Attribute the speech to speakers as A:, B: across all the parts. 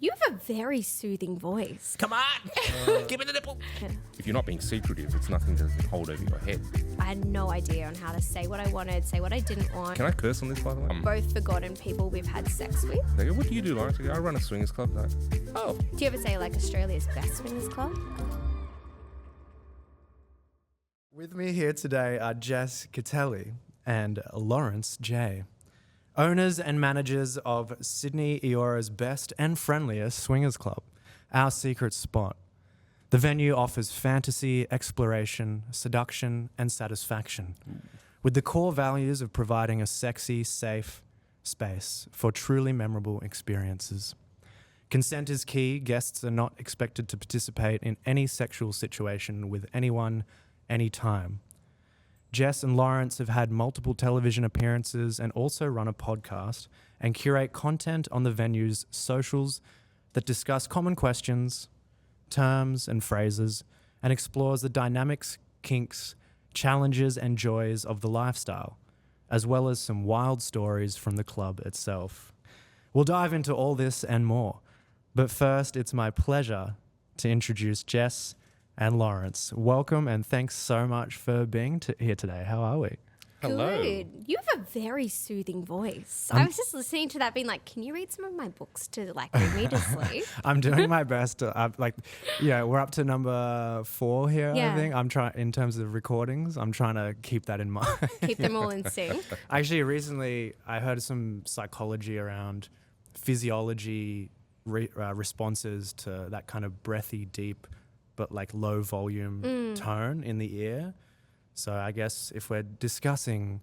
A: You have a very soothing voice.
B: Come on, give me the nipple.
A: Yeah.
B: If you're not being secretive, it's nothing to hold over your head.
A: I had no idea on how to say what I wanted, say what I didn't want.
B: Can I curse on this, by the way?
A: Both forgotten people we've had sex with.
B: They go, what do you do, Lawrence? I go, I run a swingers club. Like, oh.
A: Do you ever say like Australia's best swingers club?
C: With me here today are Jess, Cattely, and Lawrence J, owners and managers of Sydney Eora's best and friendliest swingers club, our secret spot. The venue offers fantasy, exploration, seduction, and satisfaction, with the core values of providing a sexy, safe space for truly memorable experiences. Consent is key. Guests are not expected to participate in any sexual situation with anyone, anytime. Jess and Lawrence have had multiple television appearances and also run a podcast and curate content on the venue's socials that discuss common questions, terms and phrases, and explores the dynamics, kinks, challenges and joys of the lifestyle, as well as some wild stories from the club itself. We'll dive into all this and more, but first it's my pleasure to introduce Jess and Lawrence. Welcome and thanks so much for being here today. How are we?
B: Hello.
A: Good. You have a very soothing voice. I was just listening to that being like, can you read some of my books to like read me to sleep?
C: I'm doing my best. We're up to number 4 here,
A: Yeah.
C: I think. I'm trying, in terms of recordings, I'm trying to keep that in mind.
A: Keep them all in sync.
C: Actually, recently I heard some psychology around physiology responses to that kind of breathy, deep, but like low volume tone in the ear. So I guess if we're discussing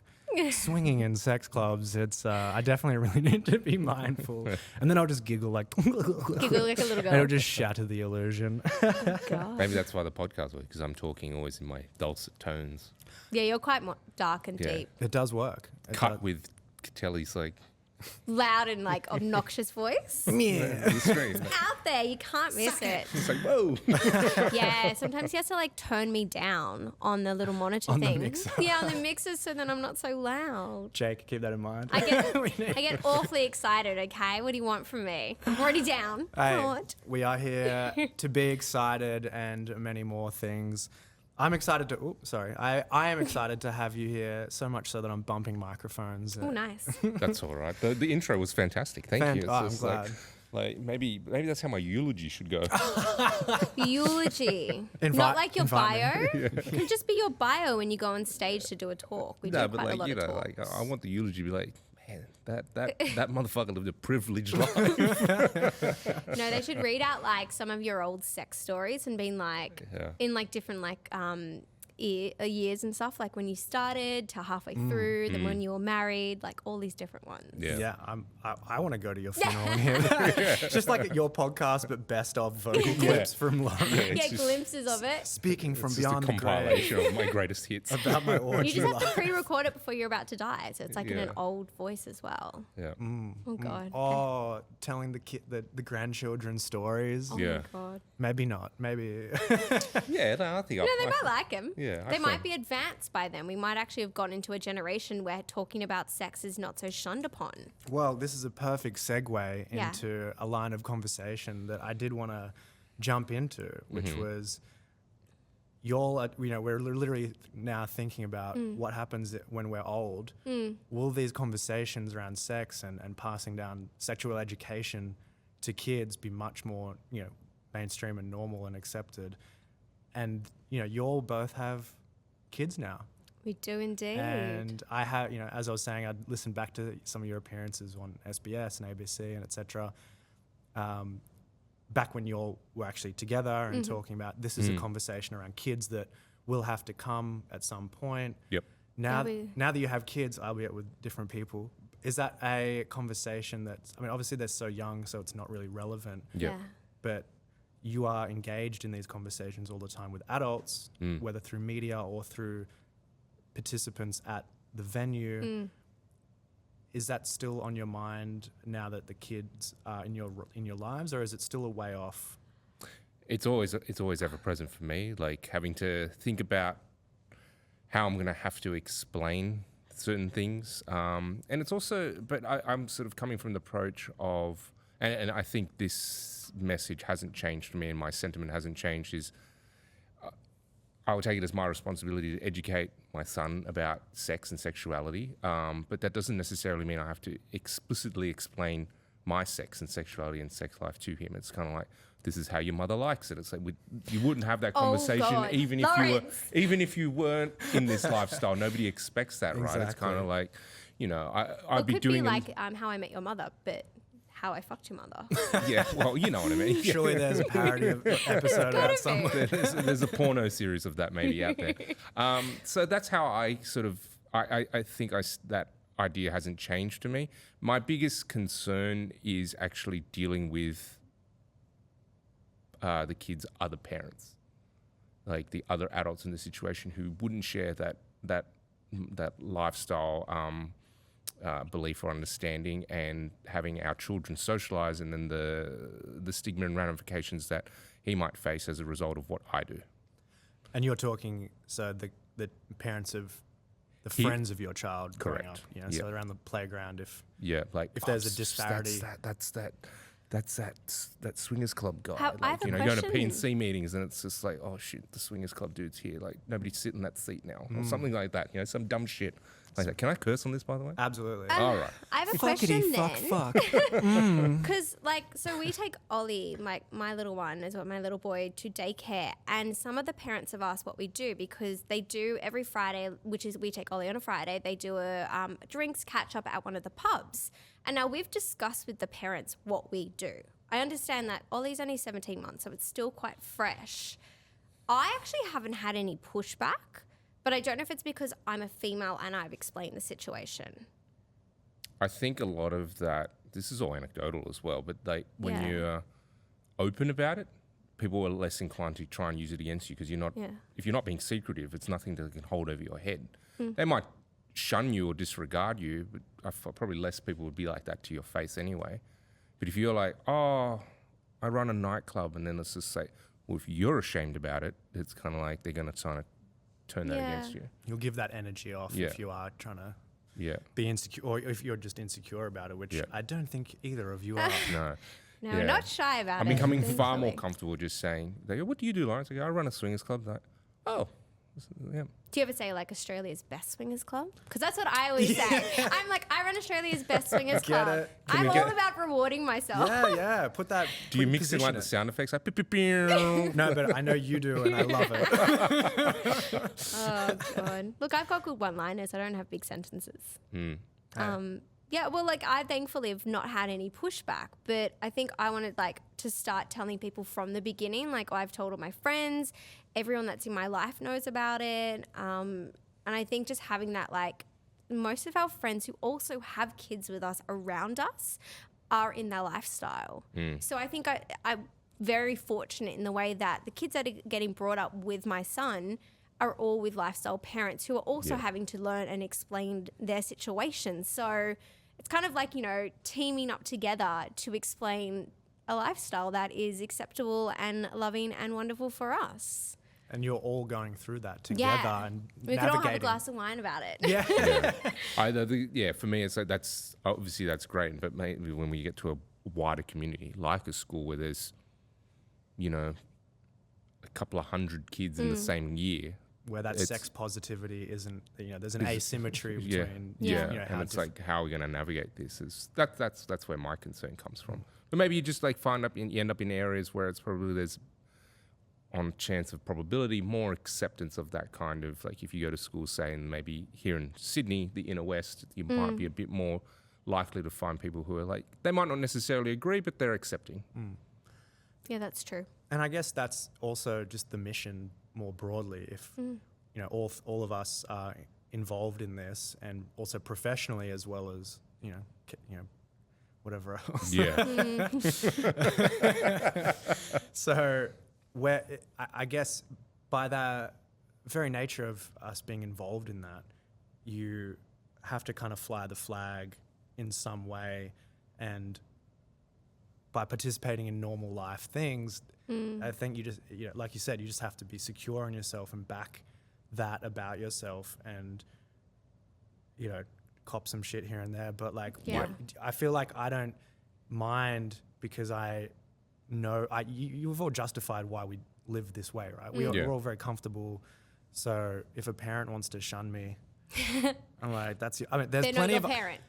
C: swinging in sex clubs, it's I definitely really need to be mindful. And then I'll just giggle like
A: Giggle like a little girl.
C: it'll just shatter the illusion.
A: Oh, God.
B: Maybe that's why the podcast works, because I'm talking always in my dulcet tones.
A: Yeah, you're quite dark and
B: Yeah.
A: deep.
C: It does work. It
B: Cut
C: does.
B: with Cattely's like,
A: Loud and like obnoxious voice.
C: Yeah.
B: the screen.
A: Out there, you can't miss it.
B: It's like, whoa.
A: Yeah, sometimes he has to like turn me down on the little monitor
C: On the
A: thing.
C: mixer.
A: Yeah, on the mixer, so then I'm not so loud.
C: Jake, keep that in mind.
A: I
C: We need-
A: get awfully excited, okay? What do you want from me? I'm already down.
C: Hey,
A: What?
C: we are here to be excited and many more things. I'm excited to. I am excited to have you here. So much so that I'm bumping microphones.
A: Oh, nice.
B: That's all right. The intro was fantastic. Thank you. It's
C: I'm
B: just
C: glad.
B: like maybe that's how my eulogy should go.
A: Eulogy. Not like your bio. It can just be your bio when you go on stage to do a talk. We do
B: No, but
A: quite a
B: like
A: lot
B: you know,
A: of
B: like
A: talks.
B: I want the eulogy to be like, man, that motherfucker lived a privileged life.
A: No, they should read out like some of your old sex stories and being like
B: Yeah.
A: in like different like years and stuff, like when you started to halfway through, then when you were married, like all these different ones.
B: Yeah.
C: I want to go to your funeral and hear that. It's just like your podcast, but best of vocal clips from Lauren.
B: It's
A: Get
B: just-
A: glimpses of it.
C: Speaking from
B: It's just a
C: beyond the grave
B: compilation of my greatest hits.
C: about my
A: You
C: orgy
A: just have to
C: life.
A: pre-record it before you're about to die, so it's like in an
B: Yeah.
A: old voice as well.
B: Yeah.
A: Oh God.
C: Oh, telling the grandchildren stories.
A: Oh
B: Yeah.
A: my God.
C: Maybe not. Maybe.
B: Yeah, no, I think
A: No, they might like him.
B: Yeah, I
A: They might
B: think-
A: be advanced by then. We might actually have gotten into a generation where talking about sex is not so shunned upon.
C: Well, this is a perfect segue
A: Yeah.
C: into a line of conversation that I did want to jump into, which was we're literally now thinking about what happens when we're old. Will these conversations around sex and passing down sexual education to kids be much more, mainstream and normal and accepted? And, you all both have kids now.
A: We do indeed.
C: And I have, as I was saying, I'd listened back to some of your appearances on SBS and ABC and etc. Back when you all were actually together and talking about this is a conversation around kids that will have to come at some point.
B: Yep.
C: Now,
A: Yeah,
C: now that you have kids, albeit with different people, is that a conversation that's, obviously they're so young, so it's not really relevant,
B: Yep.
C: but you are engaged in these conversations all the time with adults, whether through media or through participants at the venue. Is that still on your mind now that the kids are in your lives, or is it still a way off?
B: It's always ever present for me, like having to think about how I'm going to have to explain certain things. And it's also, but I'm sort of coming from the approach of and I think this message hasn't changed for me, and my sentiment hasn't changed. Is I would take it as my responsibility to educate my son about sex and sexuality, but that doesn't necessarily mean I have to explicitly explain my sex and sexuality and sex life to him. It's kind of like, this is how your mother likes it. It's like you wouldn't have that conversation
A: God.
B: even if you weren't in this lifestyle. Nobody expects that, right? It's kind of like, you know, I'd be doing
A: like How I Met Your Mother, but how I fucked your mother.
B: Yeah, well, you know what I mean.
C: Surely there's a parody of episode about somewhere.
B: There's a porno series of that maybe out there. So that's how I sort of, I think that idea hasn't changed to me. My biggest concern is actually dealing with the kids' other parents, like the other adults in the situation who wouldn't share that lifestyle belief or understanding, and having our children socialise, and then the stigma and ramifications that he might face as a result of what I do.
C: And you're talking, so the parents of the friends of your child growing up, you know, so around the playground, if there's a disparity. That's that swingers club guy. Going to P&C meetings, and it's just like, oh shit, the swingers club dude's here. Like, nobody's sitting in that seat now, or something like that. You know, some dumb shit like that. Can I curse on this, by the way? Absolutely.
B: All right.
A: I have a question then.
C: Fuck.
A: Because, so we take Ollie, my little one, is what my little boy, to daycare. And some of the parents have asked what we do, because they do every Friday, which is we take Ollie on a Friday, they do a drinks catch up at one of the pubs. And now we've discussed with the parents what we do. I understand that Ollie's only 17 months, so it's still quite fresh. I actually haven't had any pushback, but I don't know if it's because I'm a female and I've explained the situation.
B: I think a lot of that, this is all anecdotal as well, but when you're open about it, people are less inclined to try and use it against you, because if you're not being secretive, it's nothing that can hold over your head. They might shun you or disregard you, but probably less people would be like that to your face anyway. But if you're like, oh, I run a nightclub, and then let's just say, well, if you're ashamed about it, it's kind of like they're going to try to turn that against you.
C: You'll give that energy off if you are trying to be insecure, or if you're just insecure about it, which I don't think either of you are.
B: No.
A: No, we're not shy about it.
B: I'm becoming far more comfortable just saying, they go, what do you do, Lawrence? I go, I run a swingers club. Like, oh, yeah.
A: Do you ever say like Australia's best swingers club? Because that's what I always say. I'm like, I run Australia's best swingers club. I'm all about rewarding myself.
C: Yeah. Put that.
B: Do you mix in like the sound effects? Like,
C: no, but I know you do, and I love it.
A: Oh God! Look, I've got good one-liners. I don't have big sentences. Yeah, well, like I thankfully have not had any pushback, but I think I wanted like to start telling people from the beginning. Like I've told all my friends, everyone that's in my life knows about it, and I think just having that, like, most of our friends who also have kids with us around us are in their lifestyle. So I think I'm very fortunate in the way that the kids that are getting brought up with my son are all with lifestyle parents who are also having to learn and explain their situation. So it's kind of like, you know, teaming up together to explain a lifestyle that is acceptable and loving and wonderful for us.
C: And you're all going through that together and
A: we can all have a glass of wine about it.
B: For me, it's like that's great. But maybe when we get to a wider community, like a school where there's, you know, a couple of hundred kids in the same year,
C: where that sex positivity isn't, you know, there's an asymmetry between,
B: and it's like, how are we going to navigate this? That's where my concern comes from. But maybe you just like you end up in areas where it's probably there's, on chance of probability, more acceptance of that kind of, like, if you go to school, say, and maybe here in Sydney, the inner west, you might be a bit more likely to find people who are like, they might not necessarily agree, but they're accepting.
A: Yeah, that's true.
C: And I guess that's also just the mission more broadly. If you know, all of us are involved in this, and also professionally as well as you know whatever else.
B: Yeah.
C: So I guess by the very nature of us being involved in that, you have to kind of fly the flag in some way, and by participating in normal life things, I think you just, you know, like you said, you just have to be secure in yourself and back that about yourself, and, you know, cop some shit here and there. But like, I feel like I don't mind because I know you've all justified why we live this way, right? We're all very comfortable. So if a parent wants to shun me, I'm like, there's
A: They're
C: plenty
A: not
C: of
A: your parent.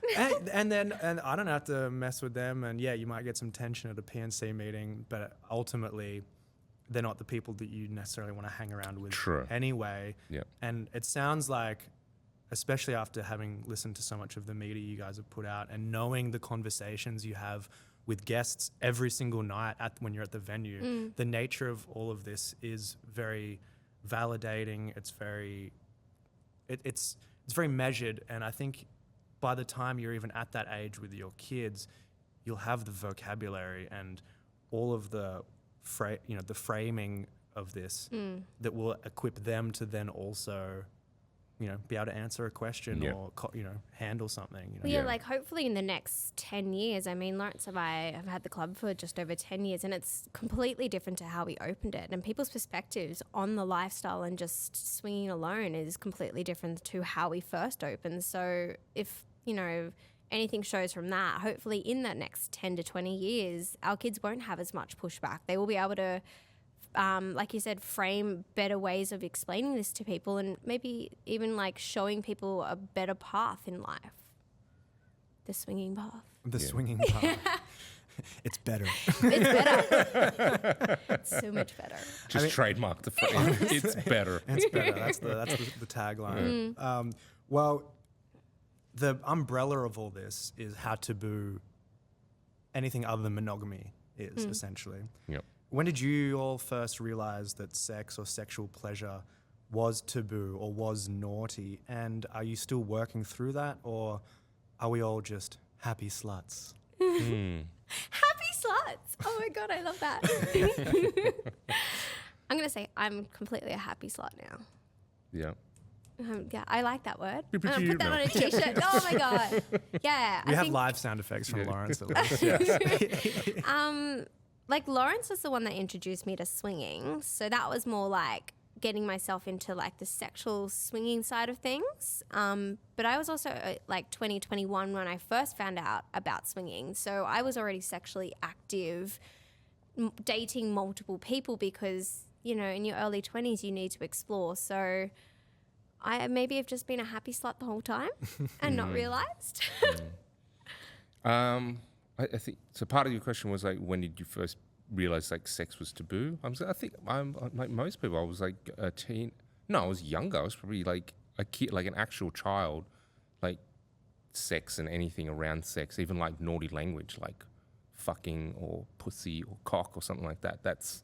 C: and I don't have to mess with them. And yeah, you might get some tension at a PNC meeting, but ultimately, they're not the people that you necessarily want to hang around with anyway. Yeah. And it sounds like, especially after having listened to so much of the media you guys have put out and knowing the conversations you have with guests every single night when you're at the venue, the nature of all of this is very validating. It's very, it's very measured. And I think by the time you're even at that age with your kids, you'll have the vocabulary and all of the the framing of this that will equip them to then also, be able to answer a question or, handle something.
A: Well, yeah, like hopefully in the next 10 years, I mean, Lawrence and I have had the club for just over 10 years and it's completely different to how we opened it. And people's perspectives on the lifestyle and just swinging alone is completely different to how we first opened. So if, anything shows from that, hopefully in that next 10 to 20 years, our kids won't have as much pushback. They will be able to, like you said, frame better ways of explaining this to people and maybe even like showing people a better path in life. The swinging path.
C: The swinging path. It's better.
A: It's better. It's so much better.
B: Just trademark the phrase. It's better.
C: It's better. That's the tagline. Well, the umbrella of all this is how taboo anything other than monogamy is, essentially.
B: Yep.
C: When did you all first realize that sex or sexual pleasure was taboo or was naughty? And are you still working through that, or are we all just happy sluts?
A: Happy sluts. Oh my God, I love that. I'm going to say I'm completely a happy slut now.
B: Yeah.
A: Yeah, I like that word. I'm going to put that on a t-shirt. Oh my God. Yeah.
C: We have live sound effects from Lawrence at least.
A: Like Lawrence was the one that introduced me to swinging. So that was more like getting myself into like the sexual swinging side of things. But I was also like 2021 when I first found out about swinging. So I was already sexually active, dating multiple people because, in your early 20s, you need to explore. So I maybe have just been a happy slut the whole time and not realised.
B: I think so. Part of your question was like, when did you first realize like sex was taboo? I think I'm like most people. I was like a teen. No, I was younger. I was probably like a kid, like an actual child. Like sex and anything around sex, even like naughty language, like fucking or pussy or cock or something like that. That's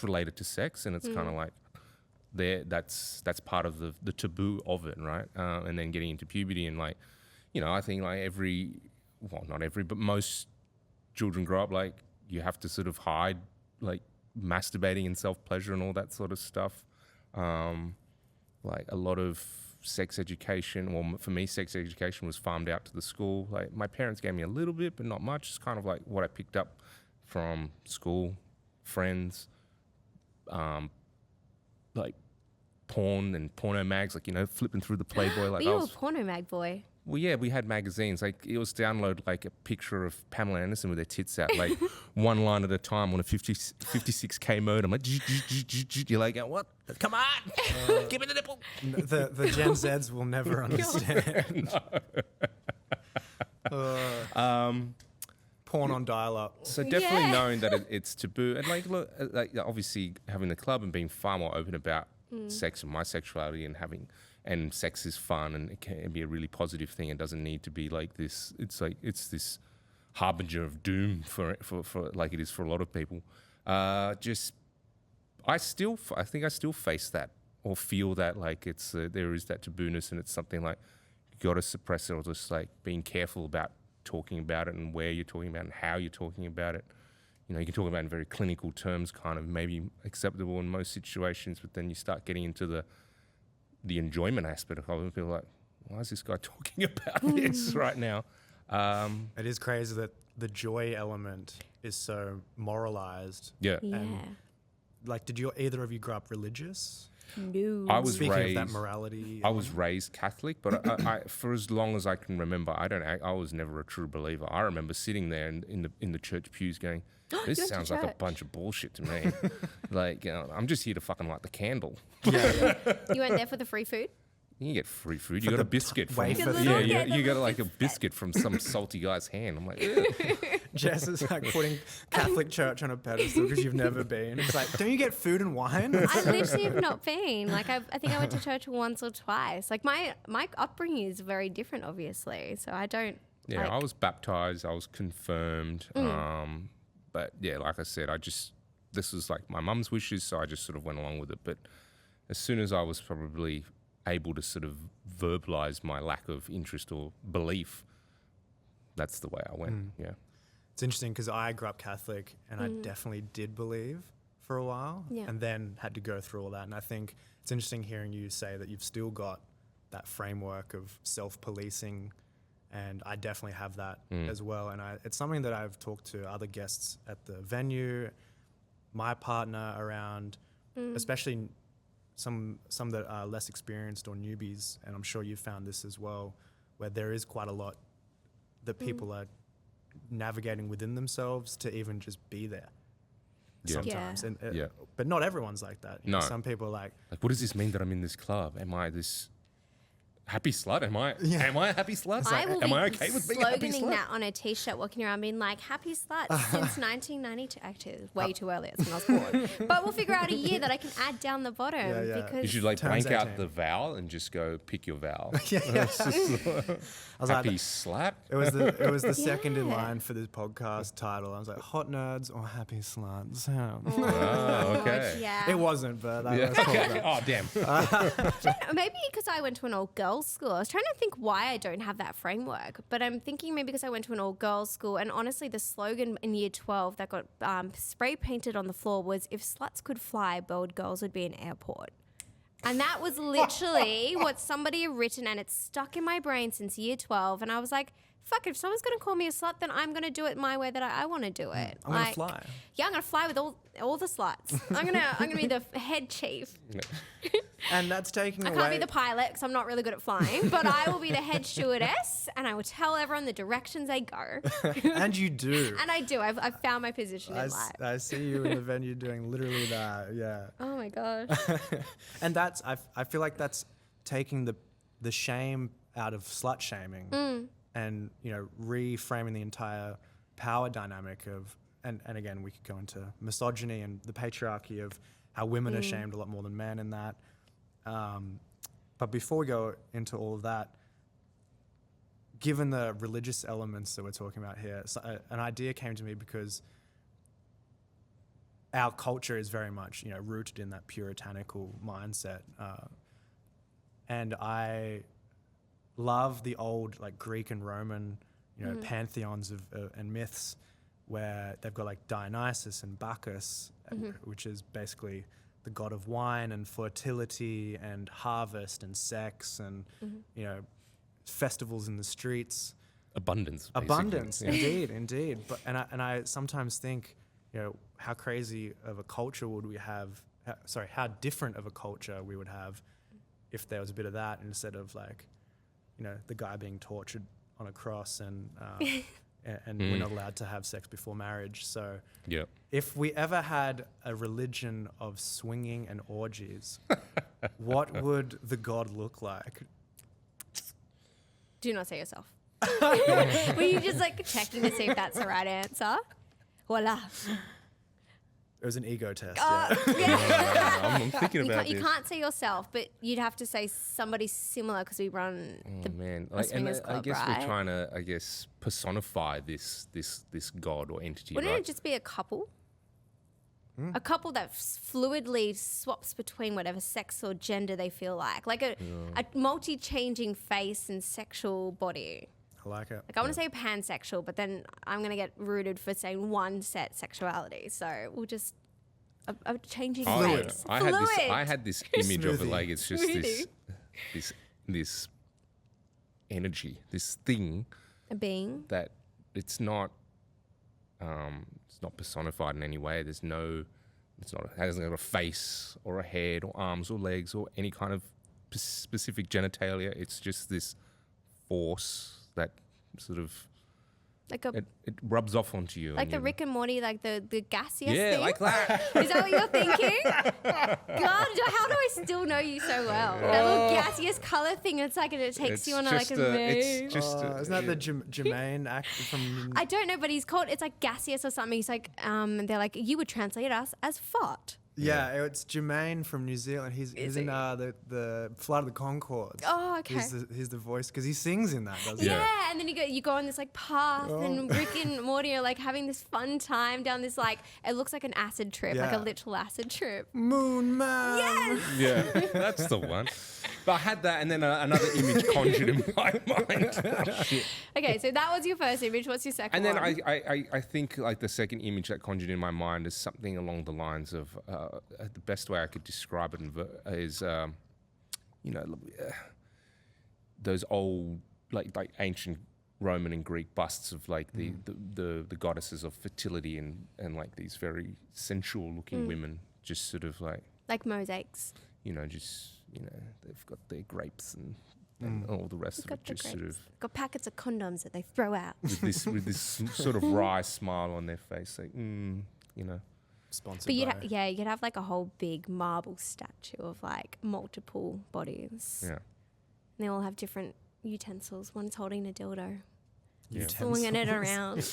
B: related to sex, and it's kind of like that's part of the taboo of it, right? And then getting into puberty and like, I think like not every, but most children grow up like you have to sort of hide like masturbating and self-pleasure and all that sort of stuff. Like a lot of sex education, well, for me, sex education was farmed out to the school. Like my parents gave me a little bit, but not much. It's kind of like what I picked up from school, friends, like porn and porno mags, like, flipping through the Playboy. Like
A: you were a porno mag boy.
B: Well, yeah, we had magazines. Like, it was download like a picture of Pamela Anderson with her tits out, like one line at a time on a 56K modem. Like, you're like, what? Come on, give me the nipple.
C: The Gen Zs will never understand. Porn on dial-up.
B: So definitely knowing that it's taboo, and like, look, like obviously having the club and being far more open about sex and my sexuality and sex is fun and it can be a really positive thing. It doesn't need to be like this. It's this harbinger of doom for like it is for a lot of people. I think I still face that or feel that like it's there is that tabooness, and it's something like you got to suppress it, or just like being careful about talking about it and where you're talking about and how you're talking about it. You can talk about it in very clinical terms, kind of maybe acceptable in most situations, but then you start getting into the enjoyment aspect of it. People are like, why is this guy talking about this right now?
C: It is crazy that the joy element is so moralized.
B: Yeah.
C: And like, did either of you grow up religious?
A: No.
B: I was
C: Speaking
B: raised.
C: of that morality,
B: I was raised Catholic, but I for as long as I can remember, I was never a true believer. I remember sitting there in the church pews going, "This sounds like a bunch of bullshit to me." Like, I'm just here to fucking light the candle.
C: yeah,
A: You went there for the free food?
B: You get free food. You got a biscuit from
C: wafer
B: you got like a biscuit from some salty guy's hand. I'm like, ew.
C: Jess is like putting Catholic church on a pedestal because you've never been. It's like, don't you get food and wine?
A: I literally have not been. Like, I think I went to church once or twice. Like, my upbringing is very different, obviously. So I don't.
B: Yeah,
A: like,
B: I was baptized. I was confirmed. But yeah, like I said, this was like my mum's wishes, so I just sort of went along with it. But as soon as I was probably able to sort of verbalize my lack of interest or belief, that's the way I went. Yeah.
C: It's interesting because I grew up Catholic and I definitely did believe for a while and then had to go through all that. And I think it's interesting hearing you say that you've still got that framework of self-policing, and I definitely have that as well. And it's something that I've talked to other guests at the venue, my partner around, especially some that are less experienced or newbies, and I'm sure you've found this as well, where there is quite a lot that people are navigating within themselves to even just be there sometimes. And but not everyone's like that. You know, some people are like,
B: what does this mean that I'm in this club? Am I this happy slut? Am I a happy slut? Am I okay with being a happy slut?
A: Sloganing that on a t-shirt, walking around being like, happy slut since 1992. Actually, it was way too early. That's when I was born. But we'll figure out a year that I can add down the bottom. Because
B: you should like blank out the vowel and just go pick your vowel. I was happy slut.
C: It was the second in line for this podcast title. I was like, hot nerds or happy sluts.
B: Okay.
A: Yeah.
C: It wasn't, but I was called that.
B: Oh, damn.
A: Maybe because I went to an all-girls school. I was trying to think why I don't have that framework, but I'm thinking maybe because I went to an all-girls school, and honestly, the slogan in year 12 that got spray painted on the floor was, if sluts could fly, bold girls would be an airport. And that was literally what somebody had written, and it's stuck in my brain since year 12. And I was like, fuck, if someone's going to call me a slut, then I'm going to do it my way that I want to do it.
C: I'm going to fly.
A: Yeah, I'm going to fly with all the sluts. I'm gonna be the head chief.
C: And that's taking away...
A: I can't be the pilot because I'm not really good at flying, but I will be the head stewardess, and I will tell everyone the directions they go.
C: And you do.
A: And I do. I've found my position in life.
C: I see you in the venue doing literally that, yeah.
A: Oh my gosh.
C: And that's, I feel like that's taking the shame out of slut shaming and, you know, reframing the entire power dynamic of, and again, we could go into misogyny and the patriarchy of how women are shamed a lot more than men in that. But before we go into all of that, given the religious elements that we're talking about here, an idea came to me because our culture is very much, you know, rooted in that puritanical mindset. And I love the old, like, Greek and Roman, you know, pantheons of and myths where they've got like Dionysus and Bacchus, which is basically the god of wine and fertility and harvest and sex and, you know, festivals in the streets.
B: Abundance.
C: Abundance, indeed. But and I sometimes think, you know, how crazy of a culture would we have? How different of a culture we would have if there was a bit of that instead of, like, you know, the guy being tortured on a cross and we're not allowed to have sex before marriage. So if we ever had a religion of swinging and orgies, what would the god look like?
A: Do not say yourself. Were you just like checking to see if that's the right answer? Voila.
C: It was an ego test.
B: I'm thinking about this.
A: You can't say yourself, but you'd have to say somebody similar because we run the swingers club,
B: I guess
A: right?
B: we're trying to, personify this god or entity.
A: Wouldn't it just be a couple? A couple that fluidly swaps between whatever sex or gender they feel like a multi-changing face and sexual body.
C: I like it.
A: Like, I want to say pansexual, but then I'm going to get rooted for saying one set sexuality. So we'll just a changing face.
B: I had this image of it, like, it's just this energy, this thing,
A: a being
B: that it's not personified in any way. There's no hasn't got a face or a head or arms or legs or any kind of specific genitalia. It's just this force that sort of
A: Like a
B: it rubs off onto you.
A: like the Rick and Morty, like the gaseous
B: yeah,
A: thing.
B: like that.
A: Is that what you're thinking? God, how do I still know you so well? That little gaseous color thing. It's like it takes you on like a maze.
C: Isn't that the Jermaine act from?
A: I don't know, but he's called. It's like gaseous or something. He's like, they're like, you would translate us as fart.
C: Yeah, it's Jermaine from New Zealand. He's in the Flight of the Conchords.
A: Oh, okay.
C: He's the voice because he sings in that, doesn't he?
A: Yeah, and then you go on this like path, and Rick and Morty are like having this fun time down this like it looks like an acid trip, like a literal acid trip.
C: Moon Man.
A: Yes.
B: Yeah, that's the one. But I had that, and then another image conjured in my mind. Shit.
A: Okay, so that was your first image. What's your second one?
B: And then I think like the second image that conjured in my mind is something along the lines of the best way I could describe it is those old like ancient Roman and Greek busts of like the goddesses of fertility and like these very sensual looking women, just sort of like
A: mosaics.
B: They've got their grapes and all the rest of it, just sort of
A: got packets of condoms that they throw out
B: with this sort of wry smile on their face, like
C: Sponsored
A: but you'd
C: by.
A: you'd have like a whole big marble statue of like multiple bodies.
B: Yeah.
A: And they all have different utensils. One's holding a dildo,
B: Yeah.
A: swinging it around.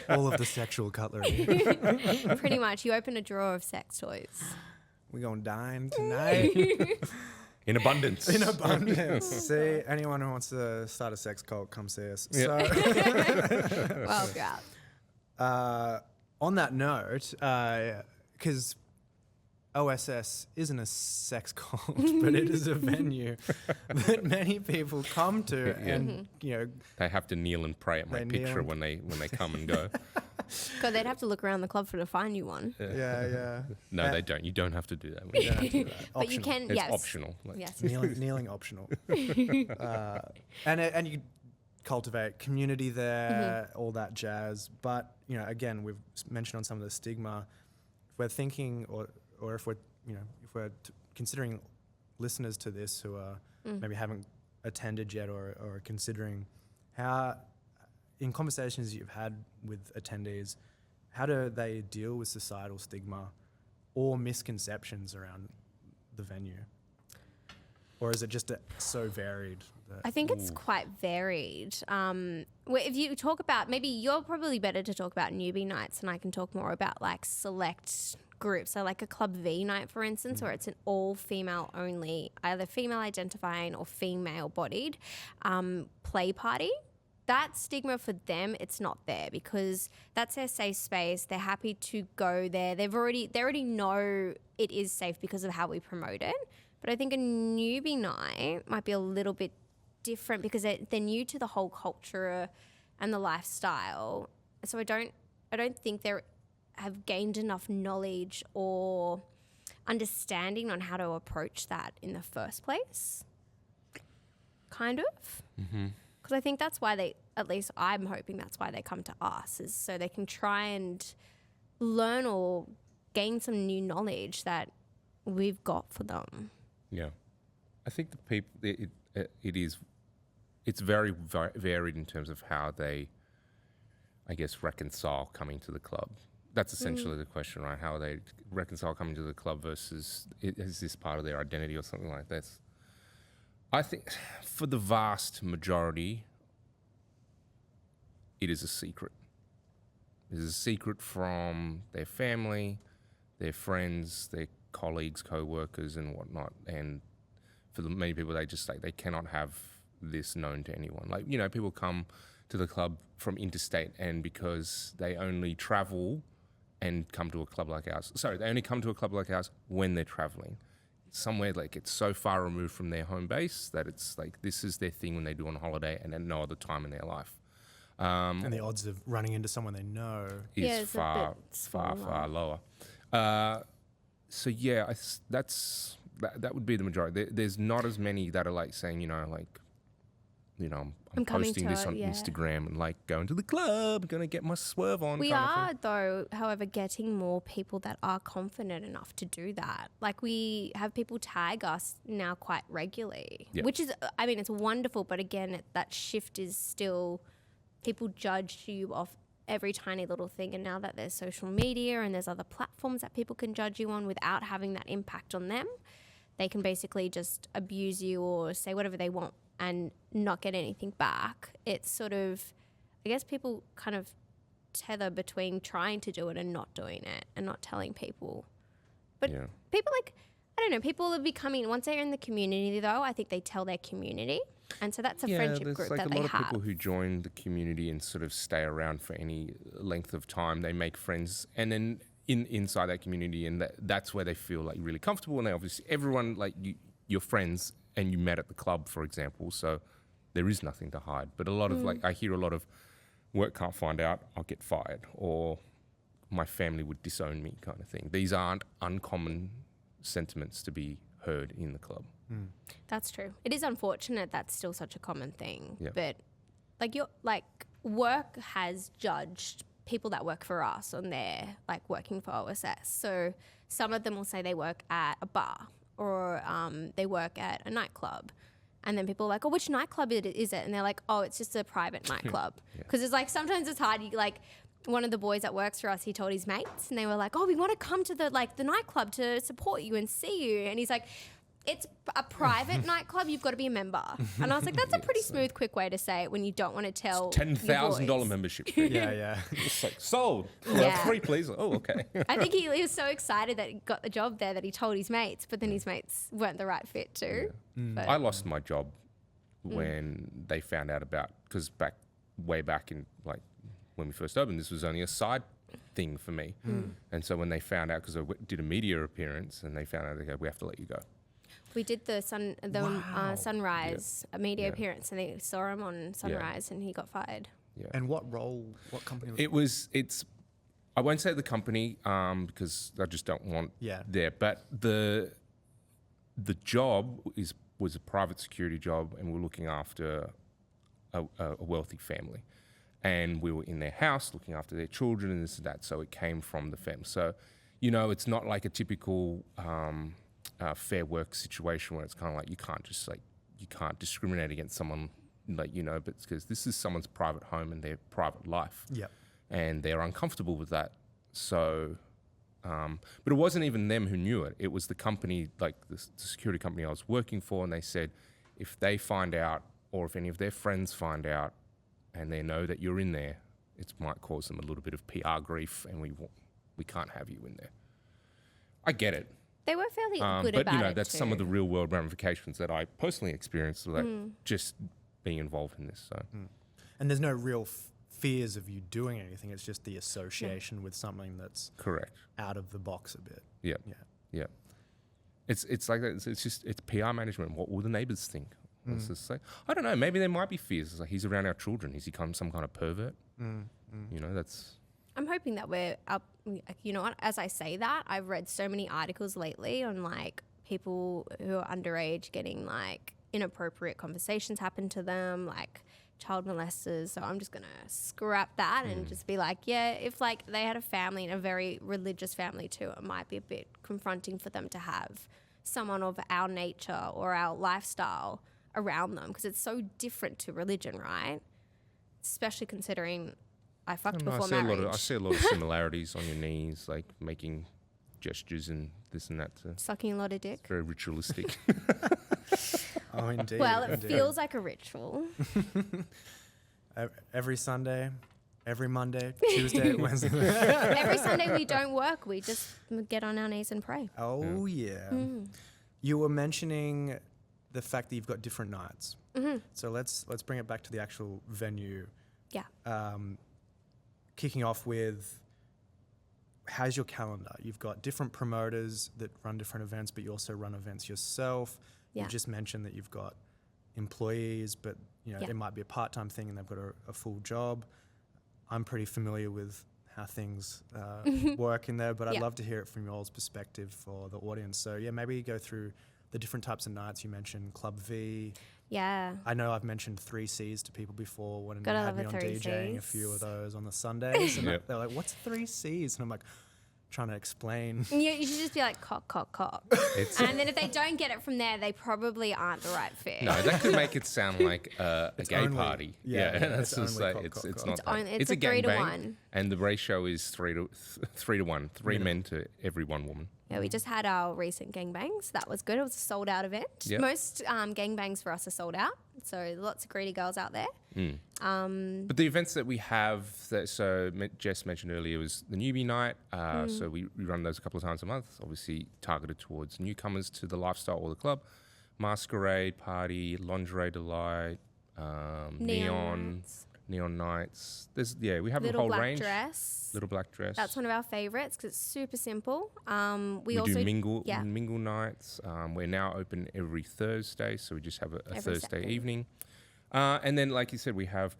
C: All of the sexual cutlery.
A: Pretty much, you open a drawer of sex toys.
C: We're going to dine tonight.
B: In abundance.
C: In abundance. See, anyone who wants to start a sex cult, come see us.
B: Yeah.
C: So,
A: Well, yeah.
C: on that note, because OSS isn't a sex cult, but it is a venue that many people come to, and
B: they have to kneel and pray at my picture when they come and go.
A: God, they'd have to look around the club to find you one.
C: Yeah.
B: No, they don't. You don't have to do that.
C: You don't have to do that.
A: But you can,
B: It's
A: yes.
B: optional.
A: Yes.
C: Kneeling optional. And you cultivate community there, all that jazz. But again, we've mentioned on some of the stigma. If we're thinking, or if we're considering listeners to this who are maybe haven't attended yet or are considering, how in conversations you've had with attendees, how do they deal with societal stigma or misconceptions around the venue? Or is it just so varied?
A: I think it's quite varied. If you talk about, maybe you're probably better to talk about newbie nights, and I can talk more about like select groups. So like a Club V night, for instance, where it's an all-female only, either female identifying or female bodied play party. That stigma for them, it's not there because that's their safe space. They're happy to go there. They already know it is safe because of how we promote it. But I think a newbie night might be a little bit different because they're new to the whole culture and the lifestyle. So I don't think they have gained enough knowledge or understanding on how to approach that in the first place. Kind of. Mm-hmm. Because I think that's why at least I'm hoping that's why they come to us, is so they can try and learn or gain some new knowledge that we've got for them.
B: Yeah. I think the people, it's very varied in terms of how they, I guess, reconcile coming to the club. That's essentially the question, right? How they reconcile coming to the club versus is this part of their identity or something like that. I think for the vast majority, it is a secret. It is a secret from their family, their friends, their colleagues, co-workers and whatnot. And for many people, they cannot have this known to anyone. Like, people come to the club from interstate, and because they only travel and come to a club like ours. Sorry, they only come to a club like ours when they're traveling. Somewhere like it's so far removed from their home base that it's like this is their thing when they do on holiday and at no other time in their life.
C: And the odds of running into someone they know
B: is far lower. So yeah, that would be the majority. There's not as many that are like saying, I'm posting this on Instagram and like going to the club, going to get my swerve on.
A: We are, though, however, getting more people that are confident enough to do that. Like, we have people tag us now quite regularly, which is, I mean, it's wonderful. But again, that shift is still, people judge you off every tiny little thing. And now that there's social media and there's other platforms that people can judge you on without having that impact on them, they can basically just abuse you or say whatever they want and not get anything back. It's sort of, I guess people kind of tether between trying to do it and not doing it and not telling people. But people I don't know, people are becoming, once they're in the community though, I think they tell their community. And so that's a friendship group that they have.
B: There's like a lot of people who join the community and sort of stay around for any length of time. They make friends and then inside that community, and that's where they feel like really comfortable. And they obviously, everyone, like you're friends and you met at the club, for example, so there is nothing to hide. But a lot of I hear a lot of work can't find out, I'll get fired, or my family would disown me kind of thing. These aren't uncommon sentiments to be heard in the club.
A: That's true. It is unfortunate that's still such a common thing. But work has judged people that work for us on their working for OSS. So some of them will say they work at a bar or they work at a nightclub. And then people are like, oh, which nightclub is it? And they're like, oh, it's just a private nightclub. Because it's like, sometimes it's hard. You one of the boys that works for us, he told his mates and they were like, oh, we want to come to the nightclub to support you and see you. And he's like, it's a private nightclub, you've got to be a member. And I was like, that's a pretty smooth, quick way to say it when you don't want to tell
B: $10,000 membership fee. It's like, sold. Free, please. Oh, okay.
A: I think he was so excited that he got the job there that he told his mates, but then his mates weren't the right fit too.
B: I lost my job when they found out about, because way back in when we first opened, this was only a side thing for me. And so when they found out, because I did a media appearance and they found out, they go, we have to let you go.
A: We did the Sunrise media appearance, and they saw him on Sunrise, and he got fired.
C: And what company
B: was it? I won't say the company because I just don't want there. But the job was a private security job, and we're looking after a wealthy family, and we were in their house looking after their children and this and that. So it came from the family. So it's not like a typical fair work situation where it's kind of like you can't discriminate against someone, but because this is someone's private home and their private life, and they're uncomfortable with that. So, but it wasn't even them who knew it. It was the company, the security company I was working for, and they said if they find out, or if any of their friends find out, and they know that you're in there, it might cause them a little bit of PR grief, and we can't have you in there. I get it.
A: They were fairly good about it.
B: But that's some of the real world ramifications that I personally experienced with just being involved in this. So,
C: and there's no real fears of you doing anything. It's just the association with something that's
B: correct,
C: out of the box a bit.
B: Yeah. It's like that. It's PR management. What will the neighbours think? Let's just say, I don't know. Maybe there might be fears. It's like he's around our children. He's become some kind of pervert. That's.
A: I'm hoping that we're up. You know what? As I say that, I've read so many articles lately on people who are underage getting inappropriate conversations happen to them, child molesters. So I'm just gonna scrap that and just be like, if they had a family and a very religious family too, it might be a bit confronting for them to have someone of our nature or our lifestyle around them, because it's so different to religion, right? Especially considering I fucked before marriage.
B: I see a lot of similarities on your knees, making gestures and this and that.
A: Sucking a lot of dick.
B: It's very ritualistic.
C: Oh, indeed.
A: Well, it feels like a ritual.
C: Every Sunday, every Monday, Tuesday, Wednesday.
A: Every Sunday we don't work. We just get on our knees and pray.
C: Oh, yeah. You were mentioning the fact that you've got different nights. So let's bring it back to the actual venue.
A: Yeah.
C: Kicking off with, how's your calendar? You've got different promoters that run different events, but you also run events yourself. You just mentioned that you've got employees, but it might be a part-time thing and they've got a full job. I'm pretty familiar with how things work in there, but I'd love to hear it from y'all's perspective for the audience. So maybe go through the different types of nights. You mentioned Club V.
A: Yeah.
C: I know I've mentioned 3 Cs to people before when they
A: Gotta
C: had me
A: love
C: on
A: a 3
C: DJing a
A: Cs.
C: few of those on the Sundays. And
B: Yep.
C: they're like, what's 3 Cs? And I'm like, trying to explain.
A: You should just be like, cock, cock, cock. And then if they don't get it from there, they probably aren't the right fit.
B: No, that could make it sound like a gay
C: only-
B: party.
C: yeah,
B: that's
C: it's
B: just
C: only
B: like
C: cock,
B: it's
C: cock,
B: it's
C: cock.
B: not
A: It's
B: that.
A: only- it's
B: a
A: a 3 to
B: gangbang,
A: 1.
B: and the ratio is 3 to 1. 3 men to every 1 woman.
A: Yeah, we just had our recent gangbangs. That was good. It was a sold out event.
B: Yep.
A: Most gangbangs for us are sold out. So lots of greedy girls out there.
B: But the events that we have, Jess mentioned earlier, was the newbie night. So we run those a couple of times a month, obviously targeted towards newcomers to the lifestyle or the club. Masquerade party, lingerie delight, neon nights. We have
A: Little
B: a whole
A: black
B: range.
A: dress.
B: Little black dress.
A: That's one of our favorites because it's super simple.
B: We
A: also
B: do mingle
A: yeah.
B: nights. We're now open every Thursday, so we just have a
A: Every
B: Thursday
A: second.
B: evening. And then, like you said, we have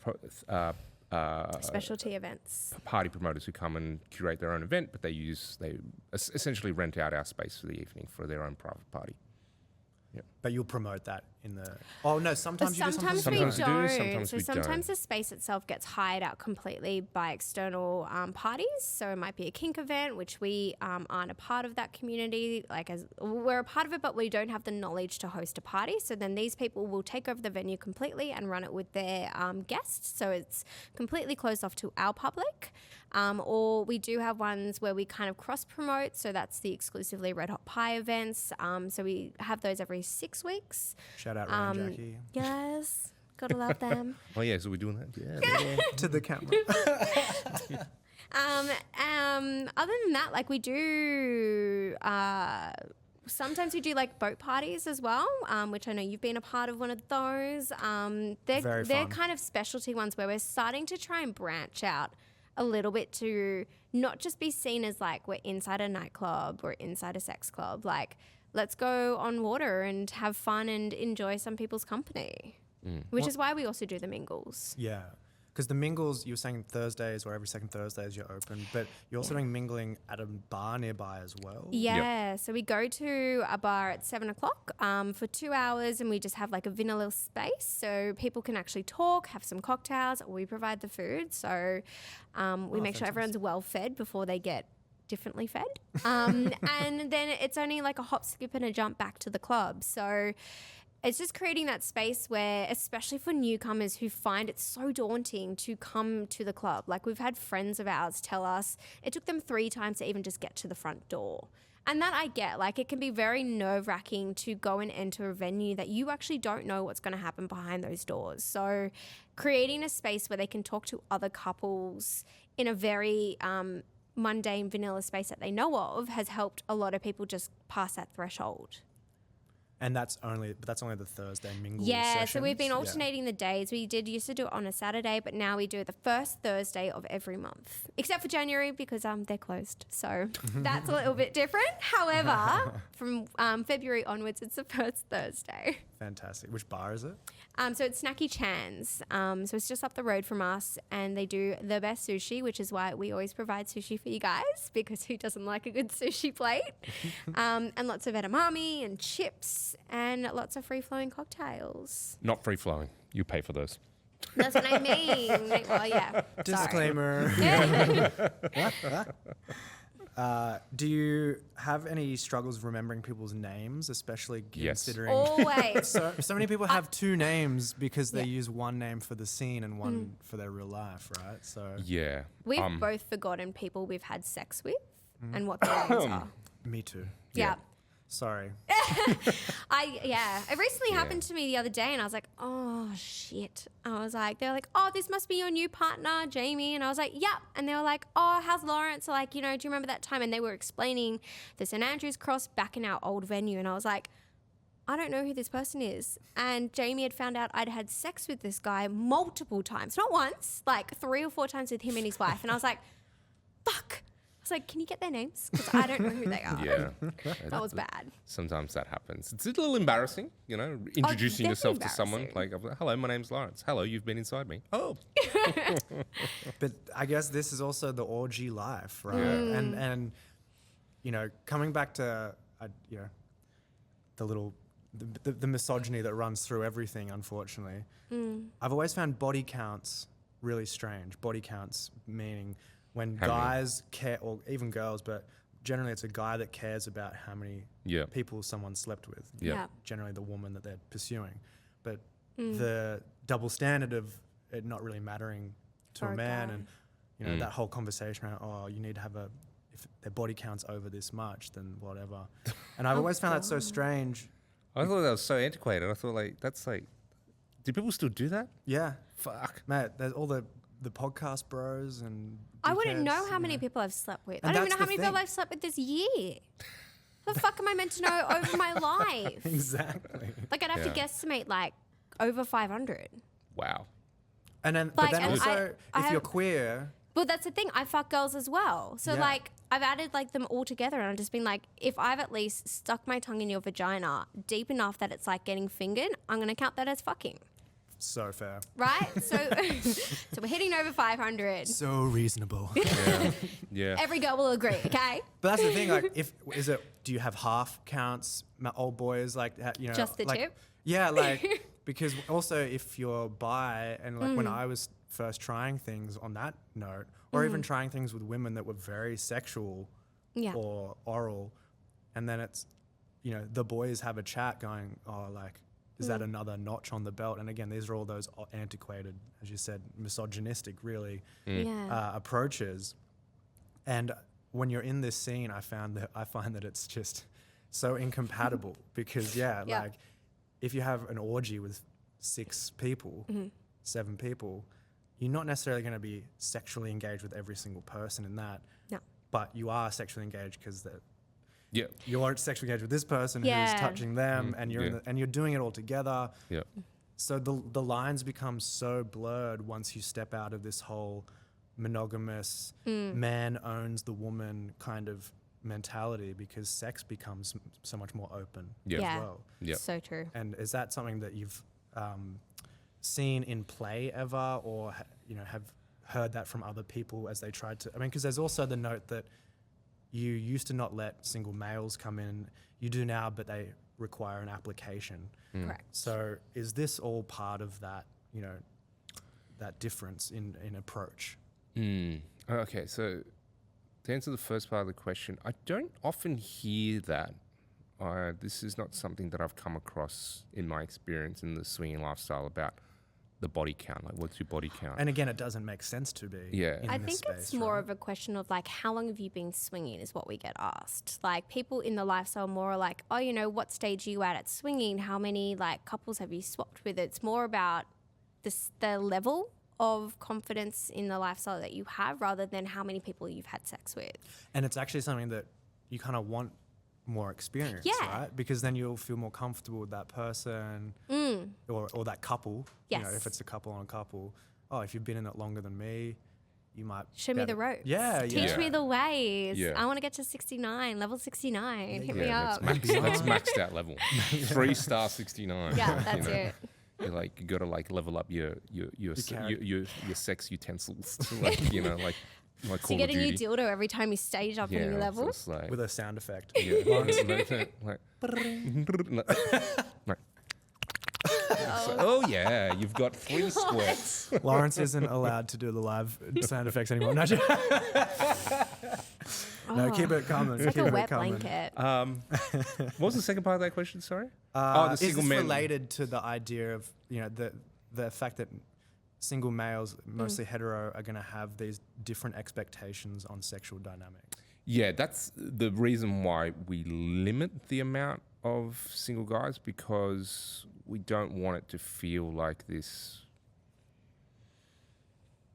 A: specialty events.
B: party promoters who come and curate their own event, but they essentially rent out our space for the evening for their own private party.
C: But you'll promote that in the... Oh, no, sometimes you do,
A: Sometimes
C: sometimes
A: we
B: Sometimes we
A: don't.
B: do, sometimes
A: so
B: we
A: sometimes
B: don't.
A: the space itself gets hired out completely by external parties. So it might be a kink event, which we aren't a part of that community. We're a part of it, but we don't have the knowledge to host a party. So then these people will take over the venue completely and run it with their guests. So it's completely closed off to our public. Or we do have ones where we kind of cross promote. So that's the exclusively Red Hot Pie events. So we have those every 6 weeks.
C: Shout out Ryan and Jackie.
A: Yes, gotta love them.
B: Oh yeah, so we're doing that. Yeah.
C: To the camera.
A: Other than that, like we do. Sometimes we do like boat parties as well, which I know you've been a part of one of those. They're
C: Very fun.
A: kind of specialty ones where we're starting to try and branch out a little bit to not just be seen as like we're inside a nightclub or inside a sex club. Like, let's go on water and have fun and enjoy some people's company, which is why we also do the mingles.
C: Yeah. Because the mingles, you were saying Thursdays or every second Thursdays you're open, but you're also doing mingling at a bar nearby as well.
A: Yeah, so we go to a bar at 7 o'clock for 2 hours and we just have like a vanilla space so people can actually talk, have some cocktails. We provide the food. So we make sure everyone's well fed before they get differently fed. And then it's only like a hop, skip and a jump back to the club. So it's just creating that space where, especially for newcomers who find it so daunting to come to the club. Like we've had friends of ours tell us it took them 3 times to even just get to the front door. And that I get, like it can be very nerve-wracking to go and enter a venue that you actually don't know what's going to happen behind those doors. So creating a space where they can talk to other couples in a very mundane vanilla space that they know of has helped a lot of people just pass that threshold.
C: And that's only the Thursday mingle
A: Yeah, so we've been
C: sessions?
A: alternating the days. We used to do it on a Saturday, but now we do it the first Thursday of every month, except for January because they're closed. So that's a little bit different. However, from February onwards, it's the first Thursday.
C: Fantastic. Which bar is it?
A: So it's Snacky Chan's. So it's just up the road from us, and they do the best sushi, which is why we always provide sushi for you guys, because who doesn't like a good sushi plate? And lots of edamame and chips and lots of free-flowing cocktails.
B: Not free flowing. You pay for those.
A: That's what I mean. Well, yeah.
C: Disclaimer.
A: Yeah.
C: Do you have any struggles remembering people's names, especially
B: Yes.
C: considering
A: Always.
C: so many people have 2 names because they
A: Yeah.
C: use one name for the scene and one for their real life, right? So
B: Yeah.
A: We've both forgotten people we've had sex with and what their names are.
C: me too.
A: Yeah.
C: Sorry.
A: It recently happened to me the other day and I was like, oh shit. I was like, they're like, oh, this must be your new partner, Jamie. And I was like, yep. And they were like, oh, how's Lawrence? So like, do you remember that time? And they were explaining the St. Andrew's Cross back in our old venue. And I was like, I don't know who this person is. And Jamie had found out I'd had sex with this guy multiple times, not once, like 3 or 4 times with him and his wife. And I was like, fuck. I was like, can you get their names? Because I don't know who they are.
B: Yeah.
A: That was bad.
B: Sometimes that happens. It's a little embarrassing, introducing yourself to someone.
A: embarrassing.
B: Like, hello, my name's Lawrence. Hello, you've been inside me. Oh.
C: But I guess this is also the orgy life, right? And coming back to the misogyny that runs through everything, unfortunately. I've always found body counts really strange. Body counts meaning when guys care, or even girls, but generally it's a guy that cares about how many people someone slept with. Generally the woman that they're pursuing. But the double standard of it not really mattering to a man, and you know that whole conversation around, you need to have if their body count's over this much, then whatever. And I've always found that so strange.
B: I thought that was so antiquated. I thought do people still do that?
C: Yeah.
B: Fuck.
C: Mate, there's all the podcast bros and
A: I wouldn't know how many people I've slept with.
C: And
A: I don't even know
C: that's
A: how many
C: the
A: people
C: thing.
A: I've slept with this year. How the fuck am I meant to know over my life?
C: Exactly.
A: Like, I'd have to guesstimate, like, over 500.
B: Wow.
C: And then,
A: Like,
C: but then
A: and
C: also,
A: I
C: if you're
A: have-
C: queer,
A: Well, that's the thing. I fuck girls as well. So,
C: Yeah.
A: like, I've added, like, them all together, and I've just been like, if I've at least stuck my tongue in your vagina deep enough that it's like getting fingered, I'm going to count that as fucking.
C: so fair.
A: Right? So, so we're hitting over 500.
C: So reasonable.
B: Yeah.
A: Every girl will agree, okay?
C: But that's the thing, like, do you have half counts, old boys, like, you know?
A: Just the
C: like,
A: tip?
C: Yeah, like, because also if you're bi, and like when I was first trying things on that note, or even trying things with women that were very sexual
A: Yeah.
C: or oral, and then it's, you know, the boys have a chat going, like, is that another notch on the belt? And again, these are all those antiquated, as you said, misogynistic, really,
A: Yeah.
C: approaches. And when you're in this scene, I find that it's just so incompatible because like if you have an orgy with 6 people, 7 people, you're not necessarily going to be sexually engaged with every single person in that.
A: No.
C: But you are sexually engaged because
B: Yeah.
C: you aren't sexually engaged with this person
A: Yeah.
C: who's touching them, and you're and you're doing it all together.
B: Yeah.
C: So the lines become so blurred once you step out of this whole monogamous man owns the woman kind of mentality, because sex becomes so much more open
B: Yeah.
A: Yeah.
C: as well.
B: Yeah.
A: So true.
C: And is that something that you've seen in play ever, or have heard that from other people as they tried to? I mean, because there's also the note that you used to not let single males come in. You do now, but they require an application.
A: Correct.
C: So is this all part of that, that difference in approach?
B: Okay, so to answer the first part of the question, I don't often hear that. This is not something that I've come across in my experience in the swinging lifestyle about the body count. Like, what's your body count?
C: And again, it doesn't make sense to be.
B: Yeah.
C: in
A: I
C: this
A: think it's
C: space,
A: more
C: right?
A: of a question of like, how long have you been swinging is what we get asked. Like, people in the lifestyle more are like, oh, what stage are you at swinging? How many like couples have you swapped with? It's more about the level of confidence in the lifestyle that you have rather than how many people you've had sex with.
C: And it's actually something that you kind of want more experience,
A: Yeah.
C: right? Because then you'll feel more comfortable with that person or that couple.
A: Yes.
C: If it's a couple on a couple. Oh, if you've been in it longer than me, you might
A: Show me the ropes.
C: Yeah,
A: Teach
C: yeah.
A: me the ways.
B: Yeah.
A: I want to get to 69, level 69. Hit me
B: Yeah,
A: up.
B: that's maxed out level. 3-star 69.
A: Yeah, that's it.
B: You're like, you gotta like level up your sex utensils to like
A: So
B: Call
A: you
B: of
A: get a new
B: Duty.
A: deal every time you stage up a new
B: so
A: level.
B: it's like,
C: with a sound effect.
B: yeah, like, oh yeah, you've got 3 squirts.
C: Lawrence isn't allowed to do the live sound effects anymore. No, no, keep it coming.
A: It's like
C: keep
A: a
C: it
A: wet
C: coming.
A: blanket.
B: What was the second part of that question? Sorry.
C: The
B: single
C: is this
B: men.
C: related to the idea of the fact that single males, mostly hetero, are going to have these different expectations on sexual dynamics?
B: Yeah, that's the reason why we limit the amount of single guys, because we don't want it to feel like this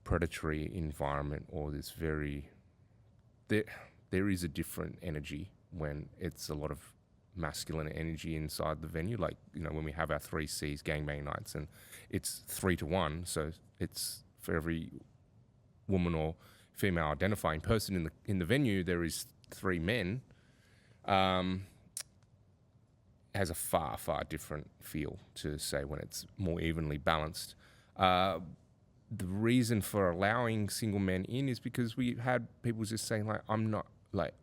B: predatory environment or this very... There is a different energy when it's a lot of masculine energy inside the venue. Like, when we have our 3 Cs gangbang nights and it's 3-to-1, so it's for every woman or female identifying person in the venue, there is 3 men. Has a far, far different feel to say when it's more evenly balanced. The reason for allowing single men in is because we had people just saying like, I'm not like,